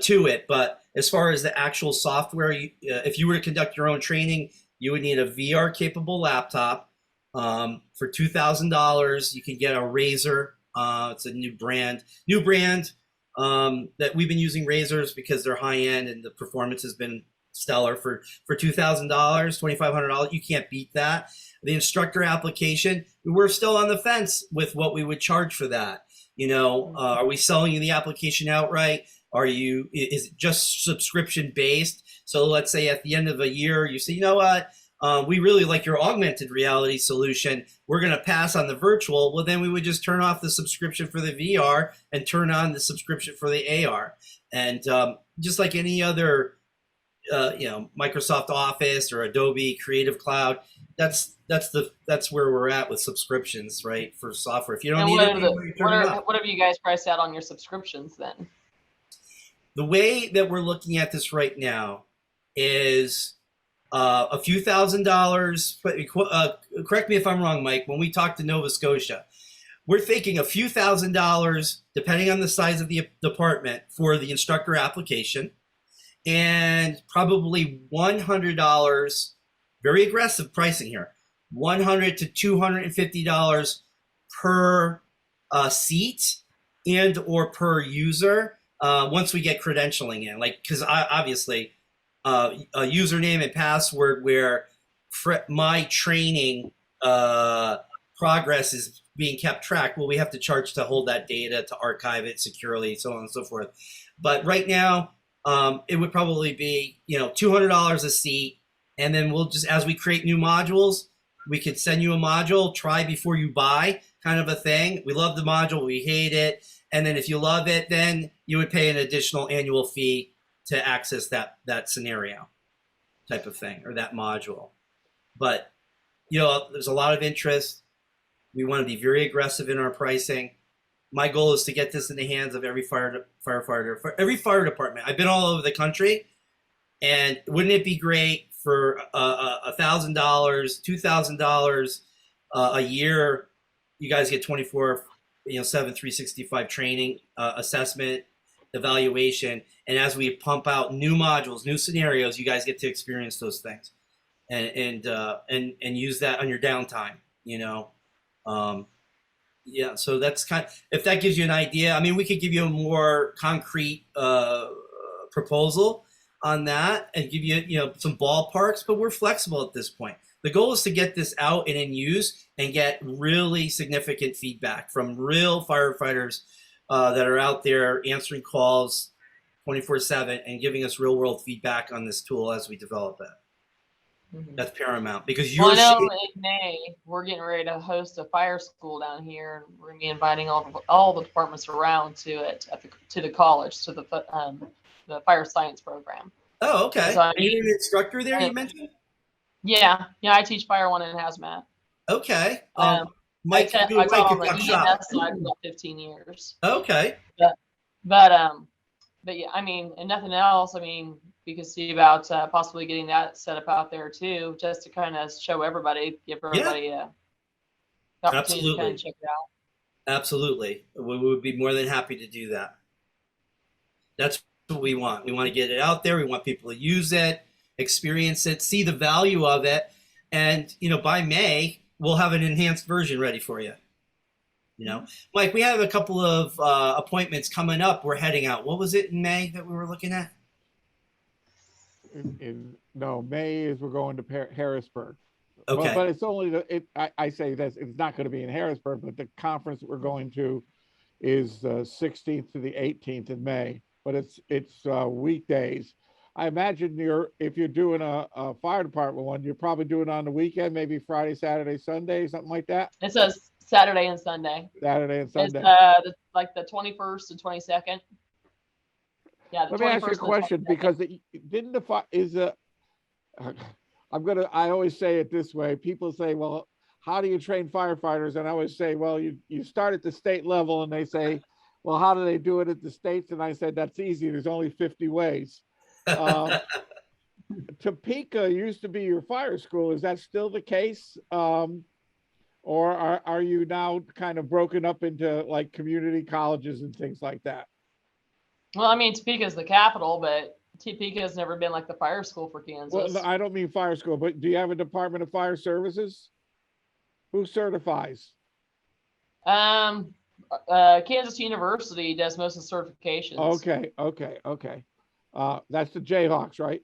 to it, but as far as the actual software, if you were to conduct your own training, you would need a VR capable laptop. For $2,000, you can get a Razer. It's a new brand that we've been using Razers because they're high end and the performance has been stellar. For $2,000, $2,500, you can't beat that. The instructor application, we're still on the fence with what we would charge for that. Are we selling you the application outright? Is it just subscription based? So let's say at the end of a year, you say, you know what? We really like your augmented reality solution. We're going to pass on the virtual. Well, then we would just turn off the subscription for the VR and turn on the subscription for the AR. And just like any other, Microsoft Office or Adobe Creative Cloud, that's where we're at with subscriptions, right? For software. If you don't need it, what have you guys priced out on your subscriptions then? The way that we're looking at this right now is a few $1,000s. Correct me if I'm wrong, Mike. When we talked to Nova Scotia, we're thinking a few $1,000s, depending on the size of the department, for the instructor application, and probably $100. Very aggressive pricing here. $100 to $250 per seat and or per user once we get credentialing in. Because obviously a username and password where my training progress is being kept track. Well, we have to charge to hold that data, to archive it securely, so on and so forth. But right now, it would probably be $200 a seat, and then we'll just, as we create new modules, we could send you a module, try before you buy, kind of a thing. We love the module, we hate it, and then if you love it, then you would pay an additional annual fee to access that scenario. type of thing, or that module. But, you know, there's a lot of interest. We want to be very aggressive in our pricing. My goal is to get this in the hands of every firefighter, for every fire department. I've been all over the country, and wouldn't it be great for $1,000, $2,000 a year? You guys get 24/7, 365 training, assessment, evaluation, and as we pump out new modules, new scenarios, you guys get to experience those things, and use that on your downtime. Yeah, so that's if that gives you an idea. I mean, we could give you a more concrete proposal on that and give you, some ballparks, but we're flexible at this point. The goal is to get this out and in use and get really significant feedback from real firefighters that are out there answering calls 24/7 and giving us real world feedback on this tool as we develop it. That's paramount, because I know in May we're getting ready to host a fire school down here, and we're gonna be inviting all the departments around to it to the college, to the fire science program. Oh, okay. So, are you an instructor there? You mentioned. Yeah, I teach Fire 1 and HAZMAT. Okay. Mike, I taught on the EMS side for about 15 years. Okay. But yeah, I mean, and nothing else. I mean, we could see about possibly getting that set up out there too, just to kind of show everybody, give everybody the opportunity to kind of check it out. Absolutely. We would be more than happy to do that. That's what we want. We want to get it out there. We want people to use it, experience it, see the value of it. And, by May, we'll have an enhanced version ready for you. Mike, we have a couple of appointments coming up. We're heading out. What was it in May that we were looking at? No, May is we're going to Harrisburg. Okay. But it's only I say that it's not going to be in Harrisburg, but the conference we're going to is 16th to the 18th in May. But it's weekdays. I imagine if you're doing a fire department one, you're probably doing it on the weekend, maybe Friday, Saturday, Sunday, something like that. It says Saturday and Sunday. Saturday and Sunday. It's like the 21st and 22nd. Yeah. Let me ask you a question, because I always say it this way. People say, well, how do you train firefighters? And I always say, well, you start at the state level, and they say, well, how do they do it at the states? And I said, that's easy. There's only 50 ways. Topeka used to be your fire school. Is that still the case? Or are you now kind of broken up into like community colleges and things like that? Well, I mean, Topeka is the capital, but Topeka has never been like the fire school for Kansas. Well, I don't mean fire school, but do you have a Department of Fire Services? Who certifies? Kansas University does most of the certifications. Okay. That's the Jayhawks, right?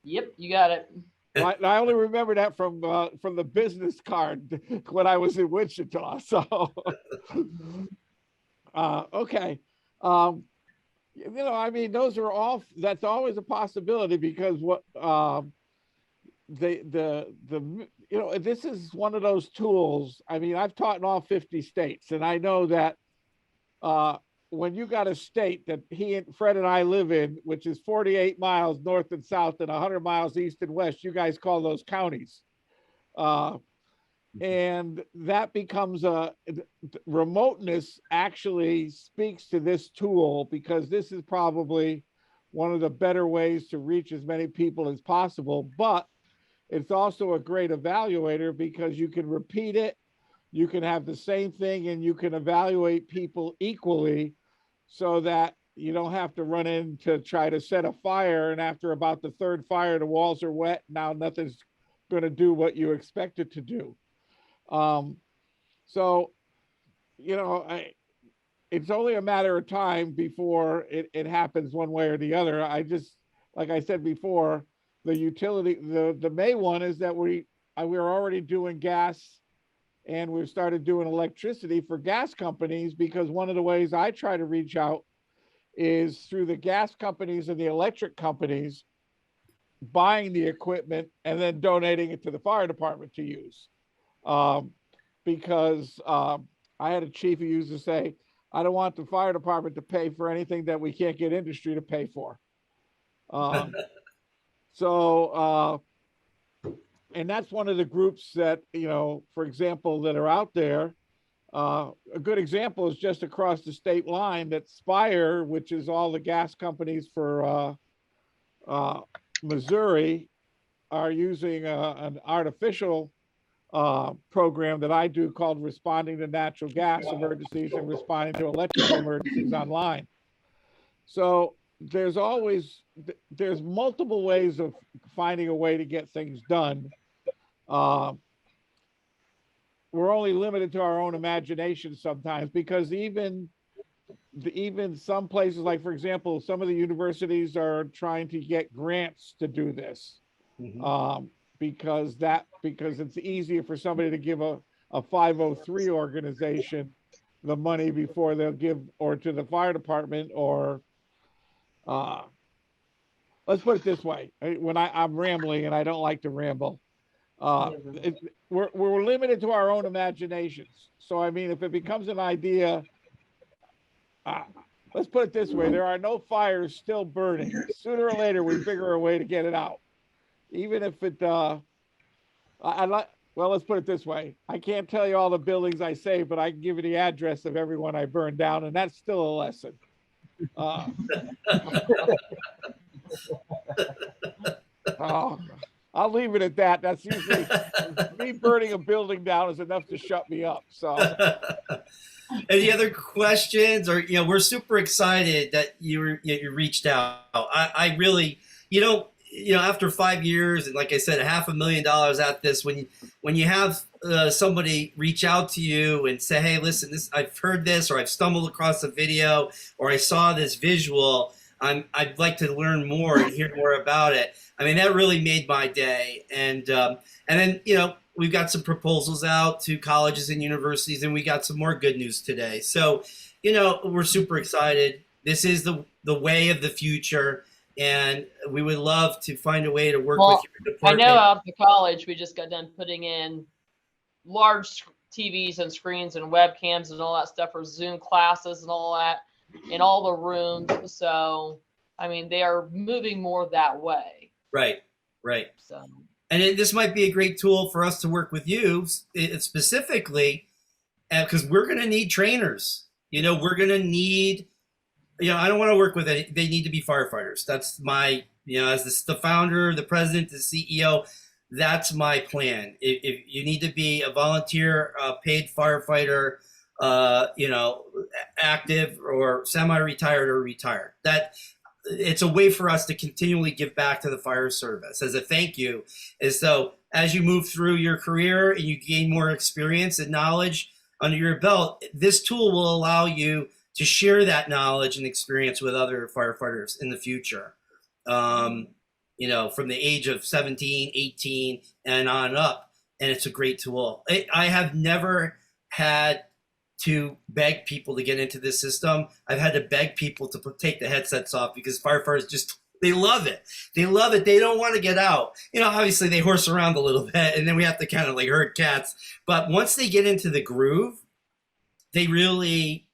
Yep, you got it. I only remember that from the business card when I was in Wichita. So, okay. I mean, those are all. That's always a possibility, because this is one of those tools. I mean, I've taught in all 50 states, and I know that when you got a state that Fred and I live in, which is 48 miles north and south and 100 miles east and west, you guys call those counties. And that becomes remoteness actually speaks to this tool, because this is probably one of the better ways to reach as many people as possible. But it's also a great evaluator, because you can repeat it, you can have the same thing, and you can evaluate people equally, so that you don't have to run in to try to set a fire, and after about the third fire, the walls are wet. Now nothing's going to do what you expect it to do. It's only a matter of time before it happens one way or the other. Like I said before, the utility, the May one is that we're already doing gas, and we've started doing electricity for gas companies, because one of the ways I try to reach out is through the gas companies and the electric companies buying the equipment and then donating it to the fire department to use. Because I had a chief who used to say, I don't want the fire department to pay for anything that we can't get industry to pay for. So, and that's one of the groups that, for example, that are out there. A good example is just across the state line that Spire, which is all the gas companies for Missouri, are using an artificial program that I do called Responding to Natural Gas Emergencies and Responding to Electrical Emergencies online. So there's multiple ways of finding a way to get things done. We're only limited to our own imagination sometimes, because even some places, like for example, some of the universities are trying to get grants to do this. Mm-hmm. Because it's easier for somebody to give a 503 organization the money before they'll give, or to the fire department, or let's put it this way. When I'm rambling, and I don't like to ramble, we're limited to our own imaginations. So, I mean, if it becomes an idea, let's put it this way, there are no fires still burning. Sooner or later, we figure a way to get it out. Even if it, well, let's put it this way. I can't tell you all the buildings I saved, but I can give you the address of everyone I burned down, and that's still a lesson. I'll leave it at that. That's usually, me burning a building down is enough to shut me up. So, any other questions? Or, we're super excited that you reached out. I really, after 5 years, and like I said, $500,000 at this, when you have somebody reach out to you and say, hey, listen, I've heard this, or I've stumbled across a video, or I saw this visual, I'd like to learn more and hear more about it. I mean, that really made my day. And then, we've got some proposals out to colleges and universities, and we got some more good news today. So, we're super excited. This is the way of the future. And we would love to find a way to work with your department. I know out at the college, we just got done putting in large TVs and screens and webcams and all that stuff for Zoom classes and all that in all the rooms. So, I mean, they are moving more that way. Right. So, and this might be a great tool for us to work with you specifically, because we're going to need trainers. We're going to need, I don't want to work with it. They need to be firefighters. That's my, as the founder, the president, the CEO, that's my plan. If you need to be a volunteer, paid firefighter, active or semi-retired or retired, that it's a way for us to continually give back to the fire service as a thank you. And so as you move through your career and you gain more experience and knowledge under your belt, this tool will allow you to share that knowledge and experience with other firefighters in the future. From the age of 17, 18 and on up. And it's a great tool. I have never had to beg people to get into this system. I've had to beg people to take the headsets off, because firefighters they love it. They love it. They don't want to get out. Obviously they horse around a little bit, and then we have to kind of like herd cats. But once they get into the groove, they really,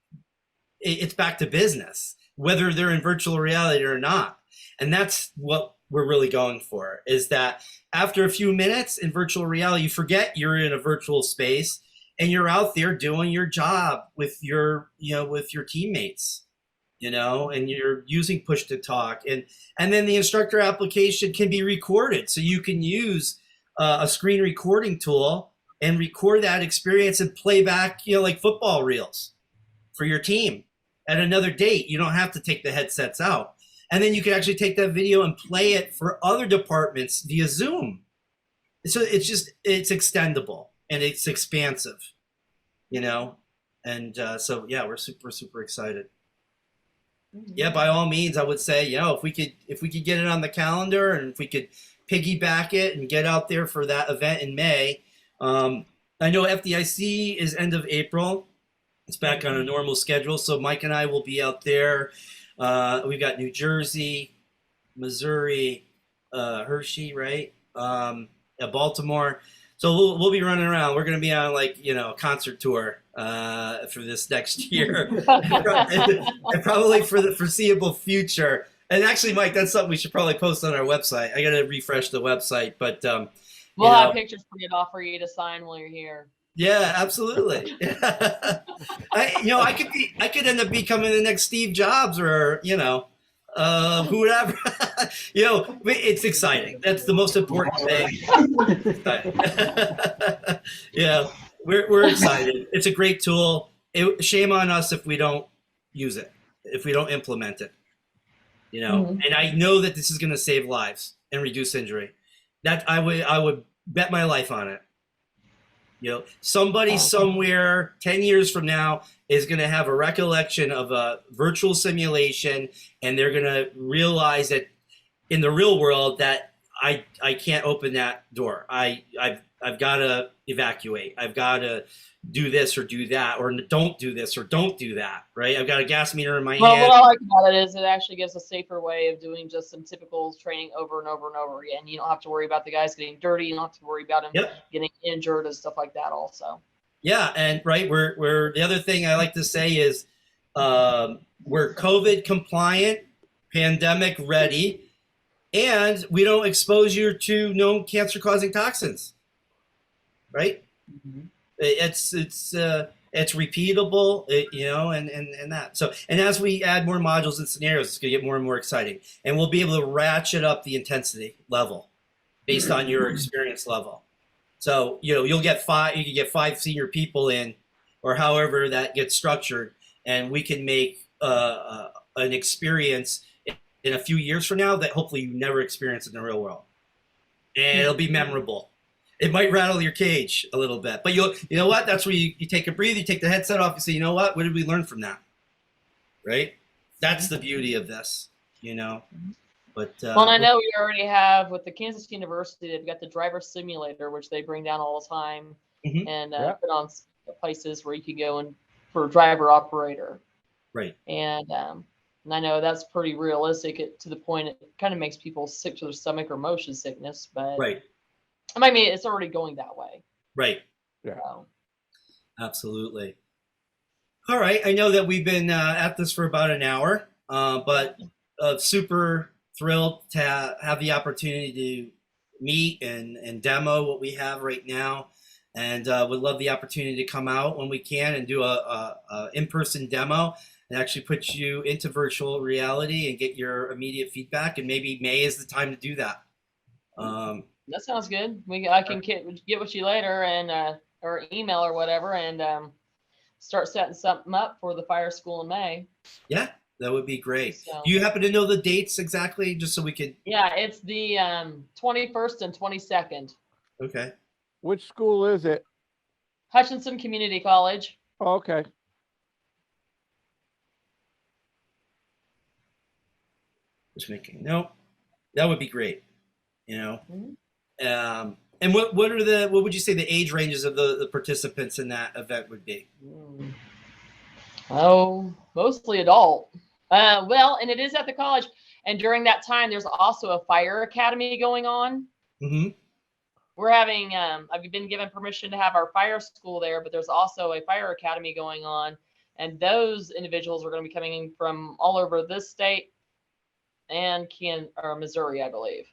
it's back to business, whether they're in virtual reality or not. And that's what we're really going for, is that after a few minutes in virtual reality, you forget you're in a virtual space and you're out there doing your job with your teammates, and you're using push to talk. And then the instructor application can be recorded. So you can use a screen recording tool and record that experience and play back, like football reels for your team at another date. You don't have to take the headsets out. And then you can actually take that video and play it for other departments via Zoom. So it's extendable and it's expansive, And so, yeah, we're super, super excited. Yeah, by all means, I would say, if we could get it on the calendar, and if we could piggyback it and get out there for that event in May. I know FDIC is end of April. It's back on a normal schedule. So Mike and I will be out there. We've got New Jersey, Missouri, Hershey, right? Baltimore. So we'll be running around. We're going to be on a concert tour for this next year, and probably for the foreseeable future. And actually, Mike, that's something we should probably post on our website. I got to refresh the website, but We'll you have know, printed off for you to sign while you're here. yeah, absolutely. I could end up becoming the next Steve Jobs or whoever. It's exciting. That's the most important thing. Yeah, we're excited. It's a great tool. Shame on us if we don't use it, if we don't implement it. And I know that this is going to save lives and reduce injury. That I would bet my life on it. Somebody somewhere 10 years from now is going to have a recollection of a virtual simulation, and they're going to realize that in the real world that I can't open that door. I've got to evacuate. I've got to do this or do that, or don't do this or don't do that, right? I've got a gas meter in my hand. What I like about it is it actually gives a safer way of doing just some typical training over and over and over again. You don't have to worry about the guys getting dirty. You don't have to worry about them getting injured and stuff like that also. Yeah, and right, we're the other thing I like to say is we're COVID compliant, pandemic ready, and we don't expose you to known cancer-causing toxins, right? Mm-hmm. It's repeatable, and that. So, and as we add more modules and scenarios, it's going to get more and more exciting, and we'll be able to ratchet up the intensity level based on your experience level. So, you'll get five. You can get 5 senior people in, or however that gets structured, and we can make an experience in a few years from now that hopefully you never experience in the real world, and it'll be memorable. It might rattle your cage a little bit, but you know what? That's where you take a breathe, you take the headset off, you say, you know what did we learn from that? Right? That's the beauty of this, But well, I know we already have with the Kansas University, they've got the driver simulator, which they bring down all the time, and put on places where you can go and for driver operator. Right. And I know that's pretty realistic to the point it kind of makes people sick to their stomach or motion sickness, but right. I mean, it's already going that way. Right. Yeah. So. Absolutely. All right. I know that we've been at this for about an hour, but super thrilled to have the opportunity to meet and demo what we have right now. And would love the opportunity to come out when we can and do a in-person demo and actually put you into virtual reality and get your immediate feedback. And maybe May is the time to do that. That sounds good. I can get with you later and or email or whatever and start setting something up for the fire school in May. Yeah, that would be great. So, do you happen to know the dates exactly, just so we could? Yeah, it's the 21st and 22nd. Okay. Which school is it? Hutchinson Community College. Oh, okay. Just making note. That would be great. Mm-hmm. And what would you say the age ranges of the participants in that event would be? Oh, mostly adult. Well, and it is at the college. And during that time, there's also a fire academy going on. Mm-hmm. We're having, I've been given permission to have our fire school there, but there's also a fire academy going on. And those individuals are going to be coming in from all over this state and Missouri, I believe.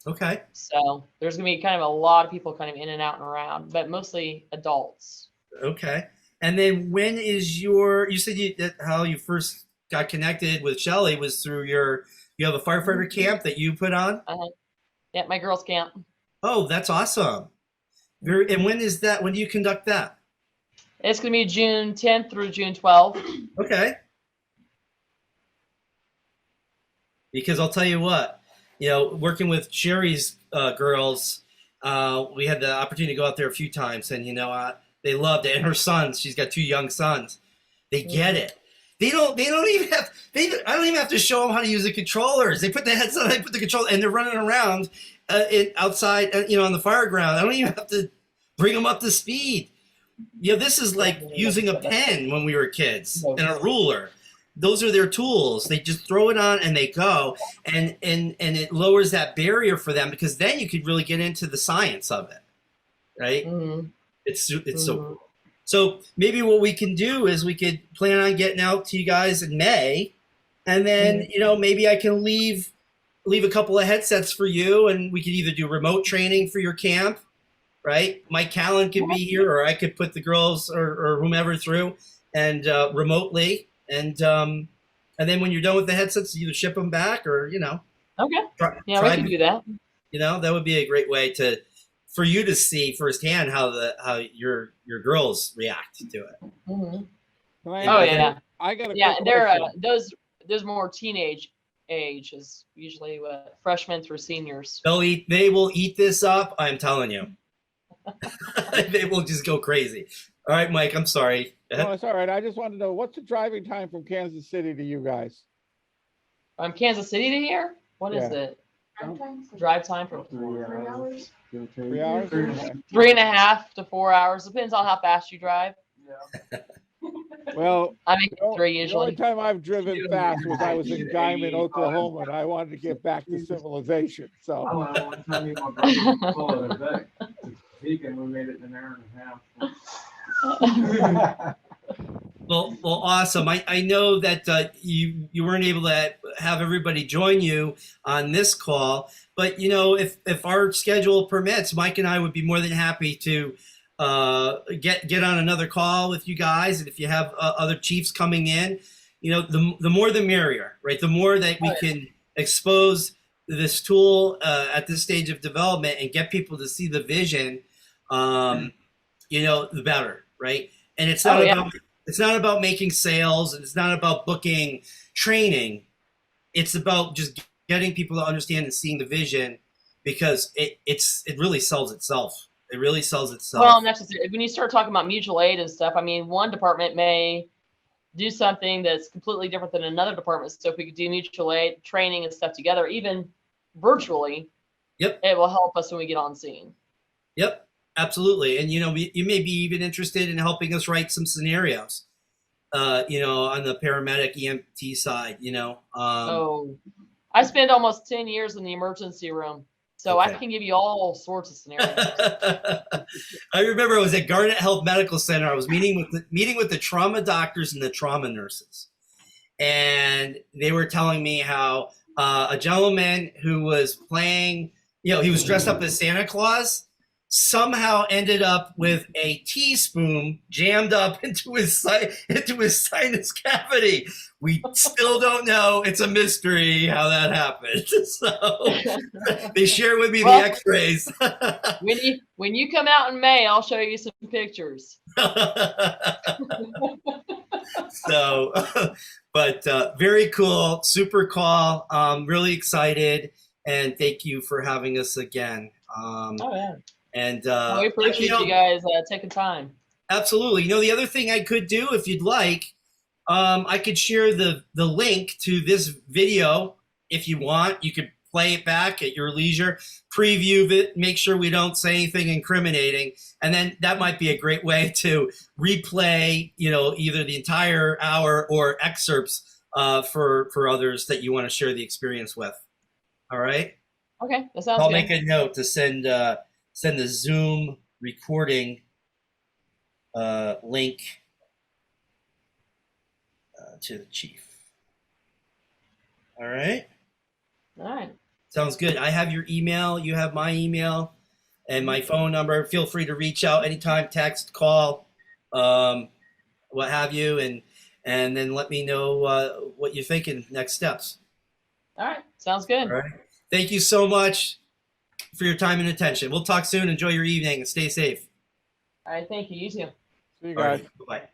Okay. So there's going to be kind of a lot of people kind of in and out and around, but mostly adults. Okay. And then when is you said how you first got connected with Shelley was through you have a firefighter camp that you put on? Yeah, my girls' camp. Oh, that's awesome. And when is that? When do you conduct that? It's going to be June 10th through June 12th. Okay. Because I'll tell you what, working with Sherry's girls, we had the opportunity to go out there a few times, and they loved it. And her sons, she's got 2 young sons. They get it. I don't even have to show them how to use the controllers. They put the headset on, they put the controller, and they're running around outside, on the fire ground. I don't even have to bring them up to speed. This is like using a pen when we were kids and a ruler. Those are their tools. They just throw it on and they go, and it lowers that barrier for them, because then you could really get into the science of it, right? Mm-hmm. It's so cool. So maybe what we can do is we could plan on getting out to you guys in May, and then maybe I can leave a couple of headsets for you, and we could either do remote training for your camp, right? Mike Callan could be here, or I could put the girls or whomever through and remotely, and then when you're done with the headsets, either ship them back or Okay. Yeah, try we can do that. that would be a great way for you to see firsthand how your girls react to it. Mm-hmm. Oh yeah. I got a Yeah, quick they're question. those more teenage age is usually freshmen through seniors. They will eat this up. I'm telling you, they will just go crazy. All right, Mike, I'm sorry. No, it's all right. I just wanted to know, what's the driving time from Kansas City to you guys? Kansas City to here? What is Yeah. it? Drive time? Drive time from 3 hours? 3 hours? Okay. 3.5 to 4 hours. Depends on how fast you drive. Well, I make the 3 only usually. time I've driven fast was I was in Guyman, Oklahoma, and I wanted to get back to civilization. So, One time me and my brother pulled it back to Topeka, and we made it in an hour and a half. Well, awesome. I know that you weren't able to have everybody join you on this call, but if our schedule permits, Mike and I would be more than happy to get on another call with you guys. And if you have other chiefs coming in, the more the merrier, right? The more that we can expose this tool at this stage of development and get people to see the vision, the better, right? And it's not it's not about making sales, and it's not about booking training. It's about just getting people to understand and seeing the vision, because it really sells itself. It really sells itself. Well, and that's just it. When you start talking about mutual aid and stuff, I mean, one department may do something that's completely different than another department. So if we could do mutual aid training and stuff together, even virtually, Yep, it will help us when we get on scene. Yep. Absolutely. And, you may be even interested in helping us write some scenarios, on the paramedic EMT side, I spent almost 10 years in the emergency room, so I can give you all sorts of scenarios. I remember I was at Garnet Health Medical Center. I was meeting with the trauma doctors and the trauma nurses. And they were telling me how a gentleman who was playing, he was dressed up as Santa Claus, somehow ended up with a teaspoon jammed up into his sinus cavity. We still don't know. It's a mystery how that happened. So they share with me the X-rays. when you come out in May, I'll show you some pictures. So, but very cool, super call. Really excited, and thank you for having us again. And we appreciate you guys taking time. Absolutely. The other thing I could do, if you'd like, I could share the link to this video if you want. You could play it back at your leisure, preview it, make sure we don't say anything incriminating, and then that might be a great way to replay, either the entire hour or excerpts for others that you want to share the experience with. All right. Okay, that sounds good. I'll make a note to send the Zoom recording link to the chief. All right. All right. Sounds good. I have your email. You have my email and my phone number. Feel free to reach out anytime, text, call, what have you, and then let me know what you're thinking. Next steps. All right. Sounds good. All right. Thank you so much for your time and attention. We'll talk soon. Enjoy your evening and stay safe. All right. Thank you. You too. see you guys. Bye-bye.